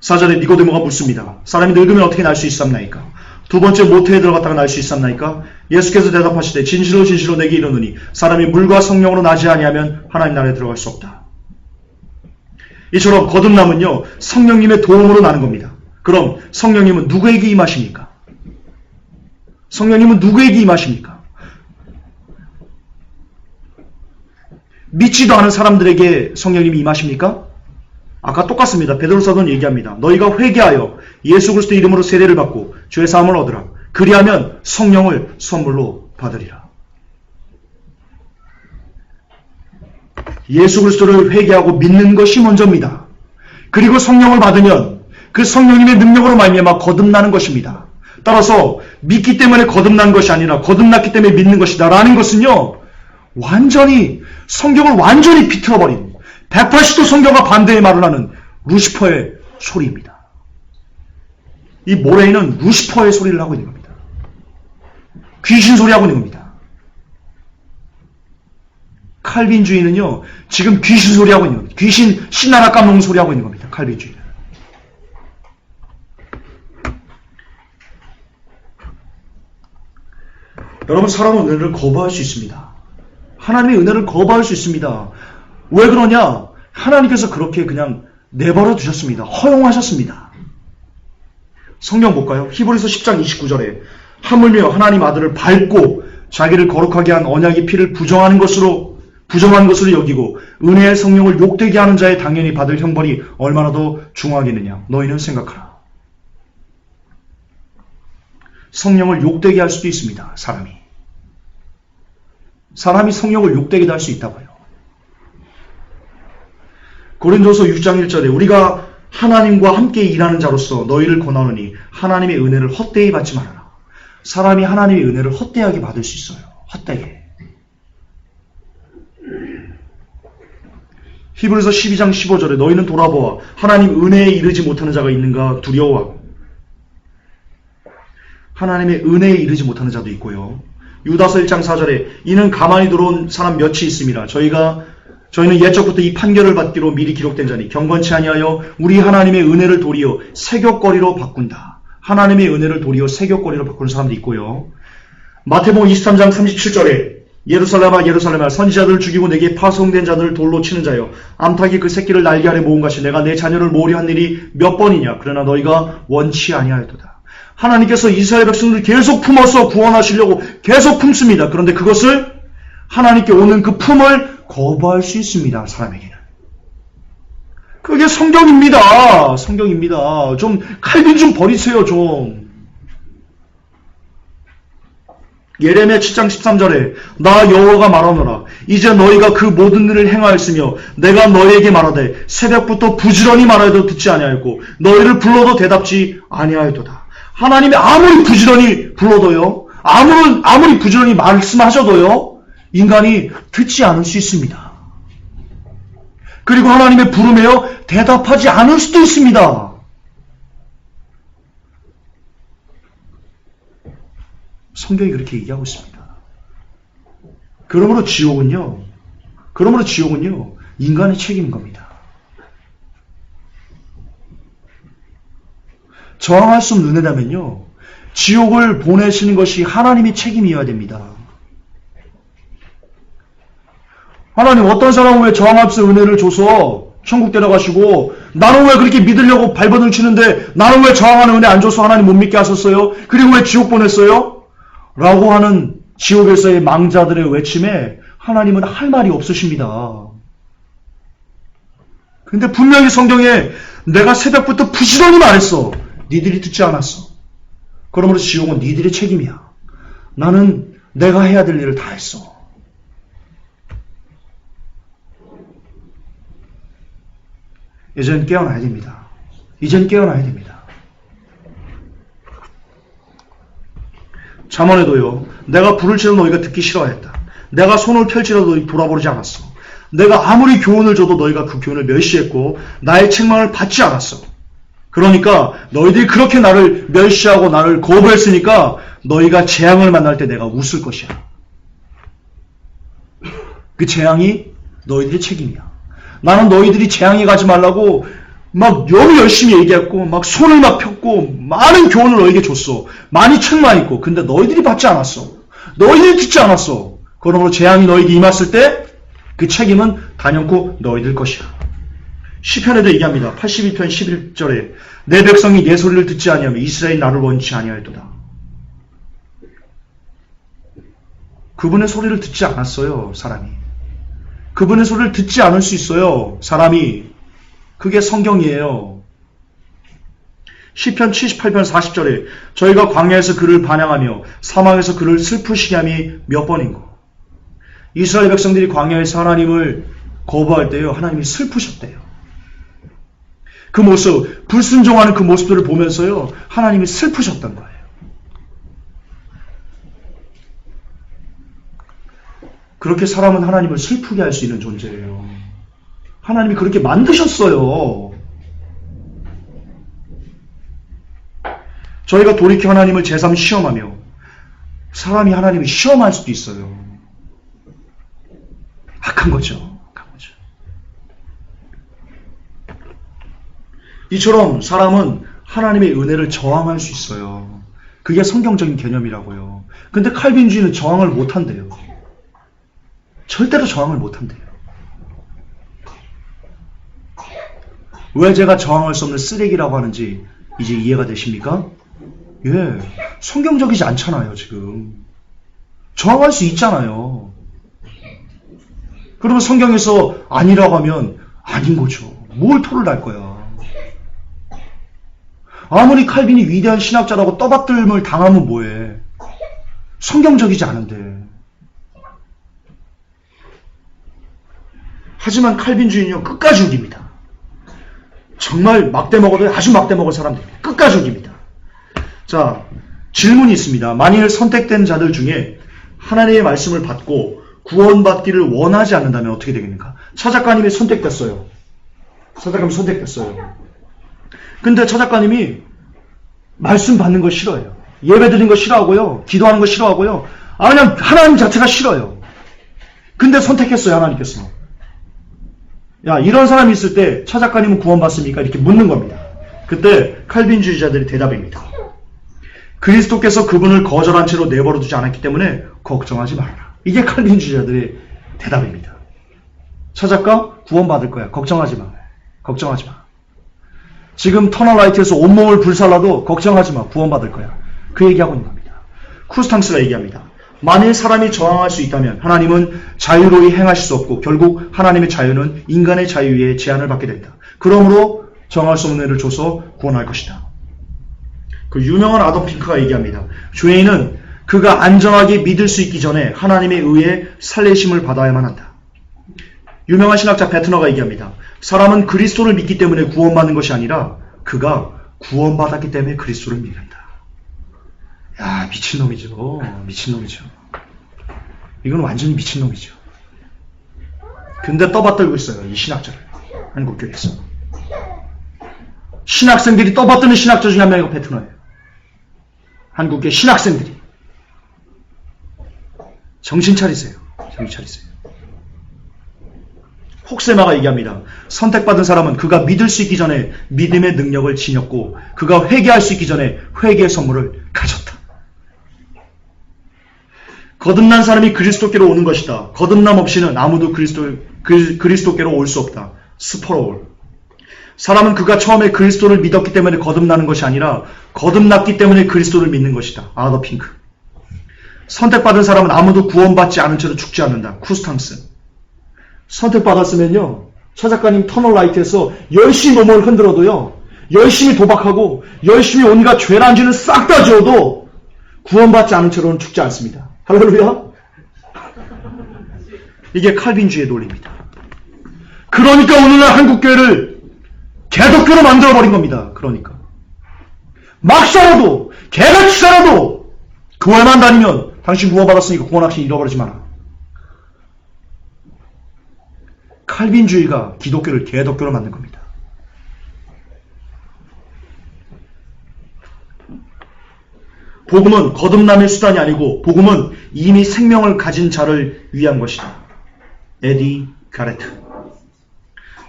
4절에 니고데모가 묻습니다. 사람이 늙으면 어떻게 날 수 있삼나이까? 두 번째 모태에 들어갔다가 날 수 있삼나이까? 예수께서 대답하시되 진실로 진실로 내게 이르노니 사람이 물과 성령으로 나지 아니하면 하나님 나라에 들어갈 수 없다. 이처럼 거듭남은요 성령님의 도움으로 나는 겁니다. 그럼 성령님은 누구에게 임하십니까? 성령님은 누구에게 임하십니까? 믿지도 않은 사람들에게 성령님이 임하십니까? 아까 똑같습니다. 베드로사도는 얘기합니다. 너희가 회개하여 예수 그리스도 이름으로 세례를 받고 죄 사함을 얻으라. 그리하면 성령을 선물로 받으리라. 예수 그리스도를 회개하고 믿는 것이 먼저입니다. 그리고 성령을 받으면 그 성령님의 능력으로 말미암아 거듭나는 것입니다. 따라서 믿기 때문에 거듭난 것이 아니라 거듭났기 때문에 믿는 것이다 라는 것은요 완전히 성경을 완전히 비틀어버린 180도 성경과 반대의 말을 하는 루시퍼의 소리입니다. 이 모레이는 루시퍼의 소리를 하고 있는 겁니다. 귀신 소리 하고 있는 겁니다. 칼빈주의는요 지금 귀신 소리 하고 있는 겁니다. 귀신 신나라 까먹는 소리 하고 있는 겁니다. 칼빈주의는. 여러분 사람은 은혜를 거부할 수 있습니다. 하나님의 은혜를 거부할 수 있습니다. 왜 그러냐? 하나님께서 그렇게 그냥 내버려 두셨습니다. 허용하셨습니다. 성경 볼까요? 히브리서 10장 29절에 하물며 하나님 아들을 밟고 자기를 거룩하게 한 언약의 피를 부정한 것으로 여기고 은혜의 성령을 욕되게 하는 자의 당연히 받을 형벌이 얼마나 더 중하겠느냐. 너희는 생각하라. 성령을 욕되게 할 수도 있습니다. 사람이 성령을 욕되게 할 수 있다고요. 고린도서 6장 1절에 우리가 하나님과 함께 일하는 자로서 너희를 권하노니 하나님의 은혜를 헛되이 받지 말아라. 사람이 하나님의 은혜를 헛되하게 받을 수 있어요. 헛되게. 히브리서 12장 15절에 너희는 돌아보아 하나님 은혜에 이르지 못하는 자가 있는가 두려워하고. 하나님의 은혜에 이르지 못하는 자도 있고요. 유다서 1장 4절에 이는 가만히 들어온 사람 몇이 있음이라. 저희는 옛적부터 이 판결을 받기로 미리 기록된 자니 경건치 아니하여 우리 하나님의 은혜를 도리어 세격거리로 바꾼다. 하나님의 은혜를 도리어 세격거리로 바꾸는 사람도 있고요. 마태복음 23장 37절에 예루살렘아 예루살렘아 선지자들을 죽이고 내게 파송된 자들을 돌로 치는 자여 암탉이 그 새끼를 날개 아래 모은 것이 내가 내 자녀를 모으려 한 일이 몇 번이냐. 그러나 너희가 원치 아니하였도다. 하나님께서 이스라엘 백성들을 계속 품어서 구원하시려고 계속 품습니다. 그런데 그것을 하나님께 오는 그 품을 거부할 수 있습니다. 사람에게는. 그게 성경입니다. 성경입니다. 좀 칼빈 좀 버리세요. 좀. 예레미야 7장 13절에 나 여호와가 말하노라. 이제 너희가 그 모든 일을 행하였으며 내가 너희에게 말하되 새벽부터 부지런히 말하여도 듣지 아니하였고 너희를 불러도 대답지 아니하였도다. 하나님이 아무리 부지런히 불러도요, 아무리 부지런히 말씀하셔도요, 인간이 듣지 않을 수 있습니다. 그리고 하나님의 부름에요, 대답하지 않을 수도 있습니다. 성경이 그렇게 얘기하고 있습니다. 그러므로 지옥은요, 인간의 책임인 겁니다. 저항할 수 없는 은혜라면요, 지옥을 보내시는 것이 하나님의 책임이어야 됩니다. 하나님 어떤 사람은 왜 저항할 수 없는 은혜를 줘서 천국 데려가시고 나는 왜 그렇게 믿으려고 발버둥 치는데 나는 왜 저항하는 은혜 안 줘서 하나님 못 믿게 하셨어요? 그리고 왜 지옥 보냈어요? 라고 하는 지옥에서의 망자들의 외침에 하나님은 할 말이 없으십니다. 근데 분명히 성경에 내가 새벽부터 부지런히 말했어. 니들이 듣지 않았어. 그러므로 지옥은 니들의 책임이야. 나는 내가 해야 될 일을 다 했어. 이젠 깨어나야 됩니다. 이젠 깨어나야 됩니다. 잠언에도요. 내가 불을 치러 너희가 듣기 싫어했다. 내가 손을 펼치라도 너희 돌아보지 않았어. 내가 아무리 교훈을 줘도 너희가 그 교훈을 멸시했고 나의 책망을 받지 않았어. 그러니까 너희들이 그렇게 나를 멸시하고 나를 거부했으니까 너희가 재앙을 만날 때 내가 웃을 것이야. 그 재앙이 너희들의 책임이야. 나는 너희들이 재앙에 가지 말라고 막 너무 열심히 얘기했고 막 손을 막 폈고 많은 교훈을 너희에게 줬어. 많이 책망했고 근데 너희들이 받지 않았어. 너희들이 듣지 않았어. 그러므로 재앙이 너희에게 임했을 때 그 책임은 단연코 너희들 것이야. 시편에도 얘기합니다. 82편 11절에 내 백성이 내 소리를 듣지 아니하며 이스라엘이 나를 원치 아니하였도다. 그분의 소리를 듣지 않았어요. 사람이. 그분의 소리를 듣지 않을 수 있어요. 사람이. 그게 성경이에요. 시편 78편 40절에 저희가 광야에서 그를 반향하며 사막에서 그를 슬프시게 함이 몇 번인고. 이스라엘 백성들이 광야에서 하나님을 거부할 때요. 하나님이 슬프셨대요. 그 모습, 불순종하는 그 모습들을 보면서요. 하나님이 슬프셨던 거예요. 그렇게 사람은 하나님을 슬프게 할 수 있는 존재예요. 하나님이 그렇게 만드셨어요. 저희가 돌이켜 하나님을 제3 시험하며 사람이 하나님을 시험할 수도 있어요. 악한 거죠. 악한 거죠. 이처럼 사람은 하나님의 은혜를 저항할 수 있어요. 그게 성경적인 개념이라고요. 근데 칼빈주의는 저항을 못한대요. 절대로 저항을 못한대요. 왜 제가 저항할 수 없는 쓰레기라고 하는지 이제 이해가 되십니까? 예, 성경적이지 않잖아요, 지금. 저항할 수 있잖아요. 그러면 성경에서 아니라고 하면 아닌 거죠. 뭘 토를 날 거야. 아무리 칼빈이 위대한 신학자라고 떠받들음을 당하면 뭐해. 성경적이지 않은데. 하지만 칼빈주의는요, 끝까지 우깁니다. 정말 막대 먹어도 아주 막대 먹을 사람들입니다. 끝까지 우깁니다. 자, 질문이 있습니다. 만일 선택된 자들 중에 하나님의 말씀을 받고 구원받기를 원하지 않는다면 어떻게 되겠는가? 차 작가님이 선택됐어요. 차 작가님이 선택됐어요. 근데 차 작가님이 말씀 받는 거 싫어해요. 예배 드리는 거 싫어하고요. 기도하는 거 싫어하고요. 그냥 하나님 자체가 싫어요. 근데 선택했어요, 하나님께서. 야, 이런 사람이 있을 때 차 작가님은 구원받습니까? 이렇게 묻는 겁니다. 그때 칼빈주의자들의 대답입니다. 그리스도께서 그분을 거절한 채로 내버려 두지 않았기 때문에 걱정하지 말아라. 이게 칼빈주의자들의 대답입니다. 차 작가 구원받을 거야. 걱정하지 마. 걱정하지 마. 지금 터널라이트에서 온몸을 불살라도 걱정하지 마. 구원받을 거야. 그 얘기하고 있는 겁니다. 쿠스탕스가 얘기합니다. 만일 사람이 저항할 수 있다면 하나님은 자유로이 행하실 수 없고 결국 하나님의 자유는 인간의 자유에 제한을 받게 된다. 그러므로 정할 수 없는 애를 줘서 구원할 것이다. 그 유명한 아덤 핑크가 얘기합니다. 죄인은 그가 안전하게 믿을 수 있기 전에 하나님의 의에 살리심을 받아야만 한다. 유명한 신학자 베트너가 얘기합니다. 사람은 그리스도를 믿기 때문에 구원받는 것이 아니라 그가 구원받았기 때문에 그리스도를 믿는다. 야, 미친놈이죠. 미친놈이죠. 이건 완전히 미친놈이죠. 근데 떠받들고 있어요. 이 신학자를. 한국교회에서. 신학생들이 떠받드는 신학자 중에 한 명이 베트너예요. 한국의 신학생들이. 정신 차리세요. 정신 차리세요. 혹세마가 얘기합니다. 선택받은 사람은 그가 믿을 수 있기 전에 믿음의 능력을 지녔고 그가 회개할 수 있기 전에 회개의 선물을 가졌다. 거듭난 사람이 그리스도께로 오는 것이다. 거듭남 없이는 아무도 그리스도께로 올 수 없다. 스포로울. 사람은 그가 처음에 그리스도를 믿었기 때문에 거듭나는 것이 아니라 거듭났기 때문에 그리스도를 믿는 것이다. 아더 핑크. 선택받은 사람은 아무도 구원받지 않은 채로 죽지 않는다. 쿠스탕스. 선택받았으면요, 차 작가님 터널라이트에서 열심히 몸을 흔들어도요, 열심히 도박하고 열심히 온갖 죄란지는 싹 다 지어도 구원받지 않은 채로는 죽지 않습니다. 할렐루야. 이게 칼빈주의 논리입니다. 그러니까 오늘날 한국교회를 개독교로 만들어버린 겁니다. 그러니까 막 살아도 개같이 살아도 교회만 다니면 당신 구원받았으니까 구원학신 잃어버리지 마라. 칼빈주의가 기독교를 개독교로 만든 겁니다. 복음은 거듭남의 수단이 아니고 복음은 이미 생명을 가진 자를 위한 것이다. 에디 가레트.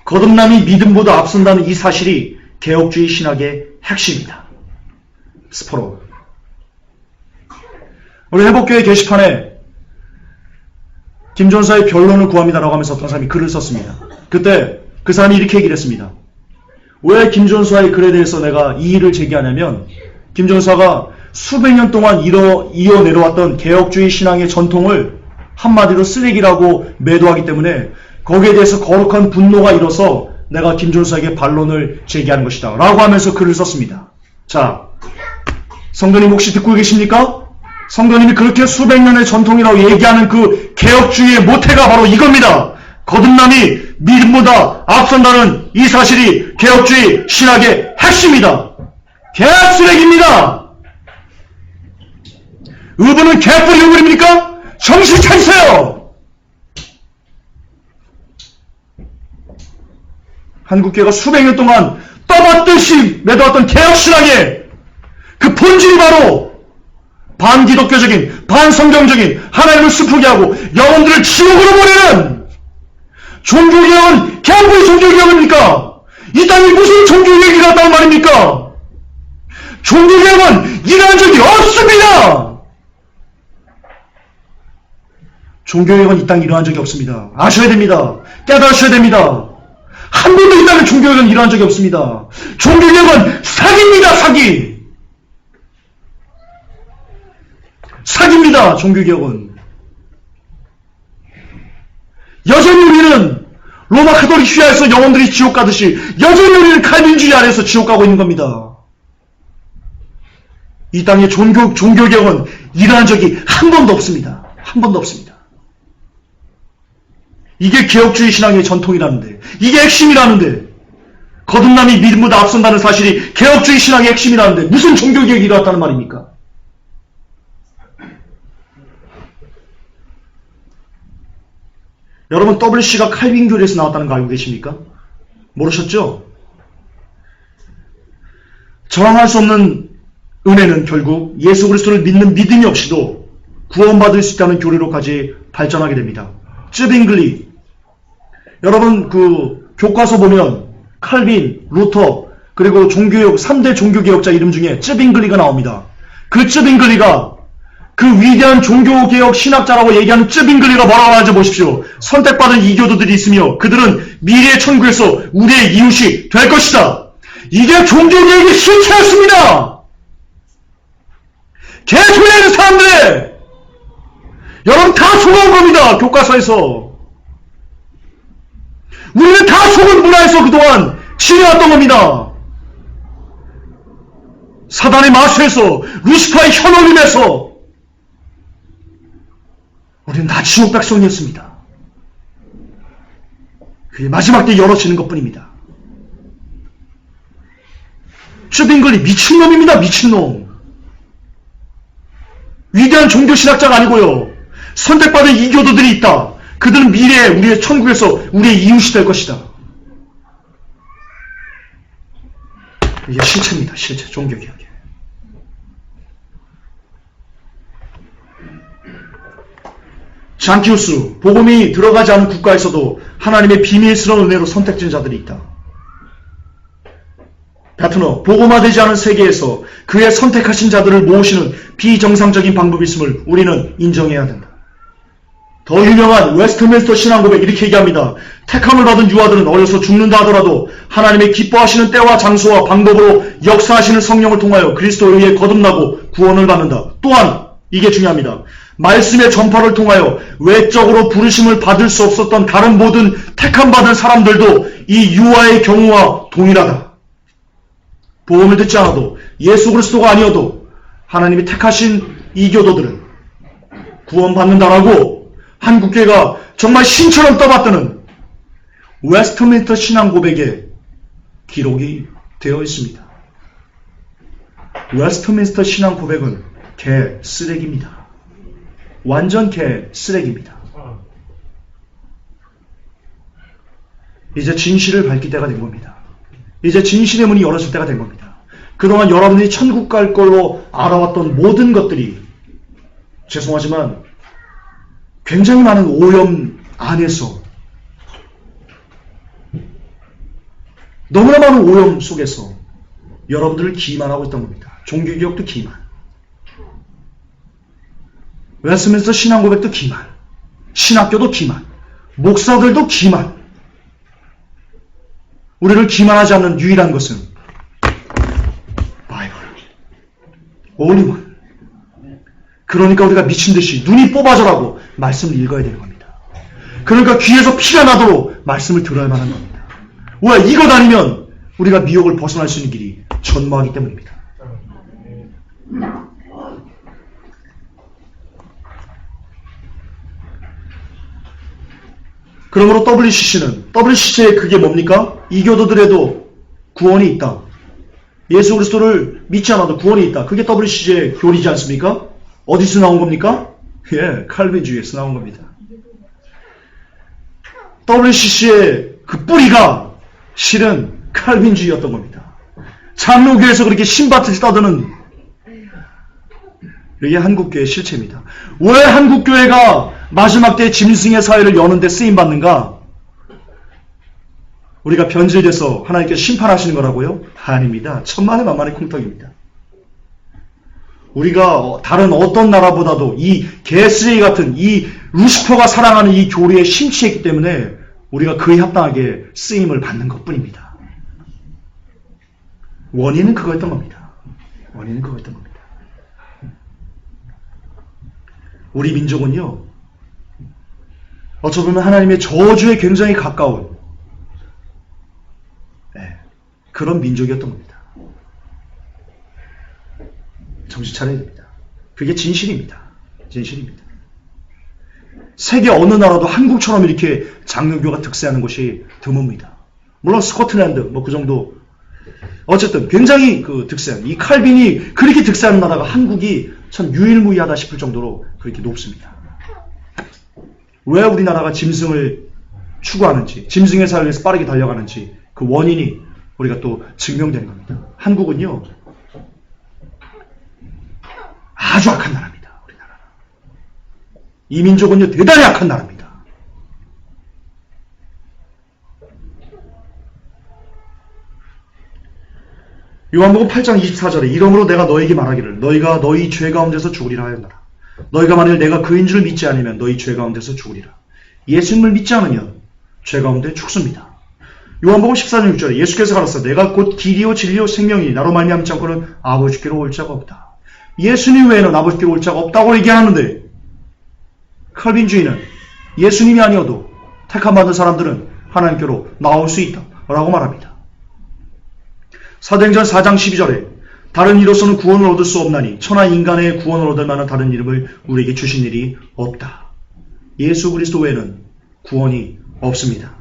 거듭남이 믿음보다 앞선다는 이 사실이 개혁주의 신학의 핵심이다. 스포로. 우리 회복교회 게시판에 김전사의 변론을 구합니다라고 하면서 어떤 사람이 글을 썼습니다. 그때 그 사람이 이렇게 얘기를 했습니다. 왜 김전사의 글에 대해서 내가 이의를 제기하냐면 김전사가 수백 년 동안 이어내려왔던 개혁주의 신앙의 전통을 한마디로 쓰레기라고 매도하기 때문에 거기에 대해서 거룩한 분노가 일어서 내가 김전사에게 반론을 제기하는 것이다 라고 하면서 글을 썼습니다. 자, 성도님 혹시 듣고 계십니까? 성도님이 그렇게 수백 년의 전통이라고 얘기하는 그 개혁주의의 모태가 바로 이겁니다. 거듭남이 믿음보다 앞선다는 이 사실이 개혁주의 신학의 핵심이다. 개쓰레기입니다. 의부는 개뿔이 얼굴입니까? 정신 차리세요. 한국교회가 수백 년 동안 떠받듯이 매도왔던 개혁신학의 그 본질이 바로 반기독교적인, 반성경적인, 하나님을 슬프게 하고 영혼들을 지옥으로 보내는 종교개혁은 개혁의 종교개혁입니까? 이 땅에 무슨 종교개혁이 났단 말입니까? 종교개혁은 일어난 적이 없습니다. 종교개혁은 이 땅에 일어난 적이 없습니다. 아셔야 됩니다. 깨달으셔야 됩니다. 한 번도 이 땅에 종교개혁은 일어난 적이 없습니다. 종교개혁은 사기입니다. 사기. 사기입니다. 종교개혁은. 여전히 우리는 로마 카톨릭 휘하에서 영혼들이 지옥 가듯이 여전히 우리는 칼빈주의 아래에서 지옥 가고 있는 겁니다. 이 땅에 종교개혁은 일어난 적이 한 번도 없습니다. 한 번도 없습니다. 이게 개혁주의 신앙의 전통이라는데, 이게 핵심이라는데, 거듭남이 믿음보다 앞선다는 사실이 개혁주의 신앙의 핵심이라는데 무슨 종교개혁이 일어났다는 말입니까? 여러분 WC가 칼빈교회에서 나왔다는 거 알고 계십니까? 모르셨죠? 저항할 수 없는 은혜는 결국 예수 그리스도를 믿는 믿음이 없이도 구원받을 수 있다는 교리로까지 발전하게 됩니다. 쯔빙글리. 여러분 그 교과서 보면 칼빈, 루터, 그리고 종교개혁 3대 종교개혁자 이름 중에 쯔빙글리가 나옵니다. 그 쯔빙글리가 그 위대한 종교개혁 신학자라고 얘기하는 쯔빙글리가 뭐라고 하는지 보십시오. 선택받은 이교도들이 있으며 그들은 미래의 천국에서 우리의 이웃이 될 것이다. 이게 종교개혁의 실체였습니다. 개소리하는 사람들! 여러분 다 속아온 겁니다. 교과서에서. 우리는 다 속은 문화에서 그동안 지내왔던 겁니다. 사단의 마수에서, 루시파의 현혹임에서 우리는 다 지옥 백성이었습니다. 그게 마지막 때 열어지는 것뿐입니다. 쯔빙글리 미친놈입니다. 미친놈. 위대한 종교신학자가 아니고요. 선택받은 이교도들이 있다. 그들은 미래에 우리의 천국에서 우리의 이웃이 될 것이다. 이게 실체입니다. 실체. 종교개혁이에요. 장키우스, 복음이 들어가지 않은 국가에서도 하나님의 비밀스러운 은혜로 선택된 자들이 있다. 베트너, 복음화되지 않은 세계에서 그의 선택하신 자들을 모으시는 비정상적인 방법이 있음을 우리는 인정해야 된다. 더 유명한 웨스트민스터 신앙고백 이렇게 얘기합니다. 택함을 받은 유아들은 어려서 죽는다 하더라도 하나님의 기뻐하시는 때와 장소와 방법으로 역사하시는 성령을 통하여 그리스도에 의해 거듭나고 구원을 받는다. 또한 이게 중요합니다. 말씀의 전파를 통하여 외적으로 부르심을 받을 수 없었던 다른 모든 택함 받은 사람들도 이 유아의 경우와 동일하다. 복음을 듣지 않아도 예수 그리스도가 아니어도 하나님이 택하신 이 교도들은 구원받는다라고 한국교회가 정말 신처럼 떠받드는 웨스트민스터 신앙 고백에 기록이 되어 있습니다. 웨스트민스터 신앙 고백은 개 쓰레기입니다. 완전 개 쓰레기입니다. 이제 진실을 밝힐 때가 된 겁니다. 이제 진실의 문이 열어질 때가 된 겁니다. 그동안 여러분들이 천국 갈 걸로 알아왔던 모든 것들이 죄송하지만 굉장히 많은 오염 안에서 너무나 많은 오염 속에서 여러분들을 기만하고 있던 겁니다. 종교개혁도 기만, 웨스트민스터 신앙고백도 기만, 신학교도 기만, 목사들도 기만. 우리를 기만하지 않는 유일한 것은 바이블, only one. 그러니까 우리가 미친듯이 눈이 뽑아져라고 말씀을 읽어야 되는 겁니다. 그러니까 귀에서 피가 나도록 말씀을 들어야만 하는 겁니다. 왜? 이것 아니면 우리가 미혹을 벗어날 수 있는 길이 전무하기 때문입니다. 그러므로 WCC의 그게 뭡니까? 이 교도들에도 구원이 있다. 예수 그리스도를 믿지 않아도 구원이 있다. 그게 WCC의 교리지 않습니까? 어디서 나온 겁니까? 예, 칼빈주의에서 나온 겁니다. WCC의 그 뿌리가 실은 칼빈주의였던 겁니다. 장로교에서 그렇게 신밭을 떠드는 이게 한국교회의 실체입니다. 왜 한국교회가 마지막 때 짐승의 사회를 여는데 쓰임받는가? 우리가 변질돼서 하나님께서 심판하시는 거라고요? 아닙니다. 천만의 만만의 콩떡입니다. 우리가 다른 어떤 나라보다도 이 개쓰레기 같은 이 루시퍼가 사랑하는 이 교리에 심취했기 때문에 우리가 그에 합당하게 쓰임을 받는 것뿐입니다. 원인은 그거였던 겁니다. 원인은 그거였던 겁니다. 우리 민족은요, 어쩌면 하나님의 저주에 굉장히 가까운 그런 민족이었던 겁니다. 정신 차려야 됩니다. 그게 진실입니다. 진실입니다. 세계 어느 나라도 한국처럼 이렇게 장로교가 득세하는 곳이 드뭅니다. 물론 스코틀랜드 뭐 그 정도, 어쨌든 굉장히 그 득세한, 이 칼빈이 그렇게 득세하는 나라가 한국이 참 유일무이하다 싶을 정도로 그렇게 높습니다. 왜 우리나라가 짐승을 추구하는지, 짐승의 사회를 위해서 빠르게 달려가는지 그 원인이 우리가 또 증명되는 겁니다. 한국은요, 아주 악한 나라입니다. 우리나라는. 이 민족은요, 대단히 악한 나라입니다. 요한복음 8장 24절에 이러므로 내가 너에게 말하기를 너희가 너희 죄 가운데서 죽으리라 하였노라. 너희가 만일 내가 그인 줄 믿지 않으면 너희 죄 가운데서 죽으리라. 예수님을 믿지 않으면 죄 가운데 죽습니다. 요한복음 14장 6절에 예수께서 가라사 내가 곧 길이요 진리요 생명이니 나로 말미암지 않고는 아버지께로 올 자가 없다. 예수님 외에는 아버지께로 올 자가 없다고 얘기하는데, 칼빈주의는 예수님이 아니어도 택함받은 사람들은 하나님께로 나올 수 있다 라고 말합니다. 사도행전 4장 12절에 다른 이로서는 구원을 얻을 수 없나니 천하 인간의 구원을 얻을 만한 다른 이름을 우리에게 주신 일이 없다. 예수 그리스도 외에는 구원이 없습니다.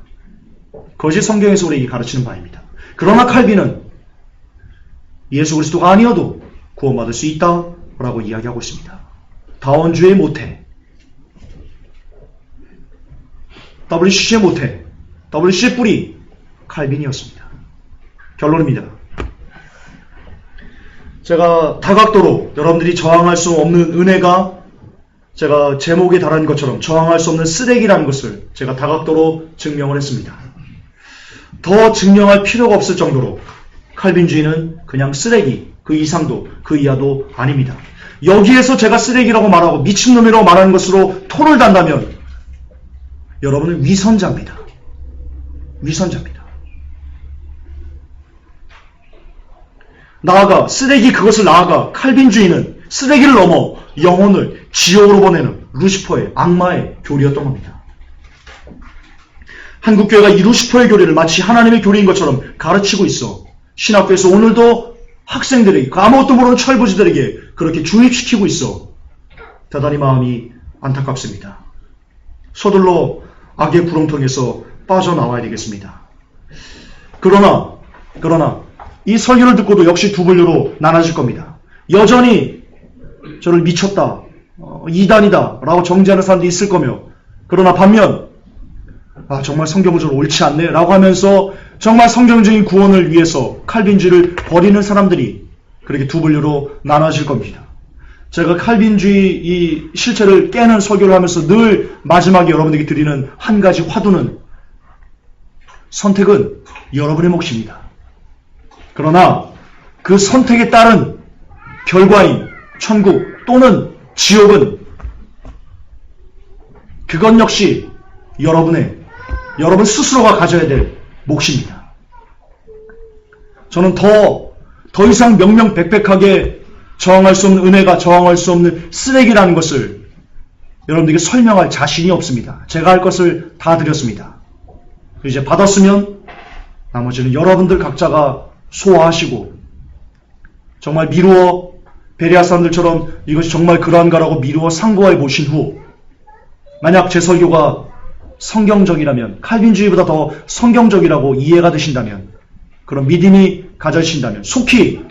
그것이 성경에서 우리에게 가르치는 바입니다. 그러나 칼빈은 예수 그리스도가 아니어도 구원받을 수 있다라고 이야기하고 있습니다. 다원주의 모태, WCC의 모태, WCC의 뿌리, 칼빈이었습니다. 결론입니다. 제가 다각도로 여러분들이 저항할 수 없는 은혜가 제가 제목에 달한 것처럼 저항할 수 없는 쓰레기라는 것을 제가 다각도로 증명을 했습니다. 더 증명할 필요가 없을 정도로 칼빈주의는 그냥 쓰레기, 그 이상도 그 이하도 아닙니다. 여기에서 제가 쓰레기라고 말하고 미친놈이라고 말하는 것으로 토를 단다면 여러분은 위선자입니다. 위선자입니다. 나아가 그것을 나아가 칼빈주의는 쓰레기를 넘어 영혼을 지옥으로 보내는 루시퍼의 악마의 교리였던 겁니다. 한국교회가 이 루시퍼의 교리를 마치 하나님의 교리인 것처럼 가르치고 있어 신학교에서 오늘도 학생들에게, 아무것도 모르는 철부지들에게 그렇게 주입시키고 있어. 대단히 마음이 안타깝습니다. 서둘러 악의 구렁텅이에서 빠져나와야 되겠습니다. 그러나 이 설교를 듣고도 역시 두 분류로 나눠질 겁니다. 여전히 저를 미쳤다, 이단이다 라고 정죄하는 사람들이 있을 거며, 그러나 반면 정말 성경구조는 옳지 않네 라고 하면서 정말 성경적인 구원을 위해서 칼빈주의를 버리는 사람들이 그렇게 두 분류로 나눠질 겁니다. 제가 칼빈주의 이 실체를 깨는 설교를 하면서 늘 마지막에 여러분들에게 드리는 한 가지 화두는, 선택은 여러분의 몫입니다. 그러나 그 선택에 따른 결과인 천국 또는 지옥은, 그건 역시 여러분 스스로가 가져야 될 몫입니다. 저는 더 이상 명명백백하게 저항할 수 없는 은혜가 저항할 수 없는 쓰레기라는 것을 여러분들에게 설명할 자신이 없습니다. 제가 할 것을 다 드렸습니다. 이제 받았으면 나머지는 여러분들 각자가 소화하시고, 정말 미루어 베레아 사람들처럼 이것이 정말 그러한가라고 미루어 상고해 보신 후, 만약 제 설교가 성경적이라면, 칼빈주의보다 더 성경적이라고 이해가 되신다면, 그런 믿음이 가져지신다면 속히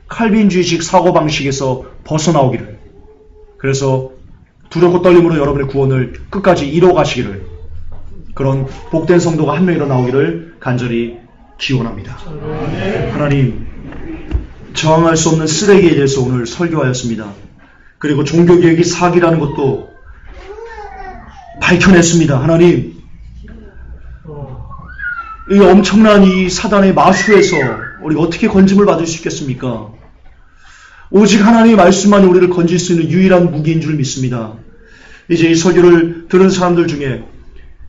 칼빈주의식 사고방식에서 벗어나오기를, 그래서 두렵고 떨림으로 여러분의 구원을 끝까지 이뤄가시기를, 그런 복된 성도가 한 명이라 나오기를 간절히 기원합니다. 하나님, 저항할 수 없는 쓰레기에 대해서 오늘 설교하였습니다. 그리고 종교개혁이 사기라는 것도 밝혀냈습니다. 하나님, 이 엄청난 이 사단의 마수에서 우리가 어떻게 건짐을 받을 수 있겠습니까? 오직 하나님의 말씀만이 우리를 건질 수 있는 유일한 무기인 줄 믿습니다. 이제 이 설교를 들은 사람들 중에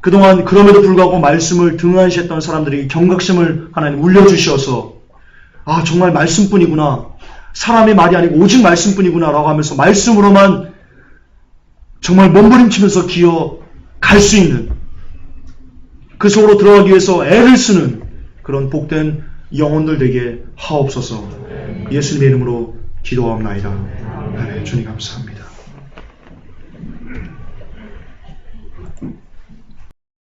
그동안 그럼에도 불구하고 말씀을 등한시했던 사람들에게 경각심을 하나님 울려주셔서, 정말 말씀뿐이구나, 사람의 말이 아니고 오직 말씀뿐이구나 라고 하면서 말씀으로만 정말 몸부림치면서 기어갈 수 있는, 그 속으로 들어가기 위해서 애를 쓰는 그런 복된 영혼들 되게 하옵소서. 예수님의 이름으로 기도하옵나이다. 아멘. 주님 감사합니다.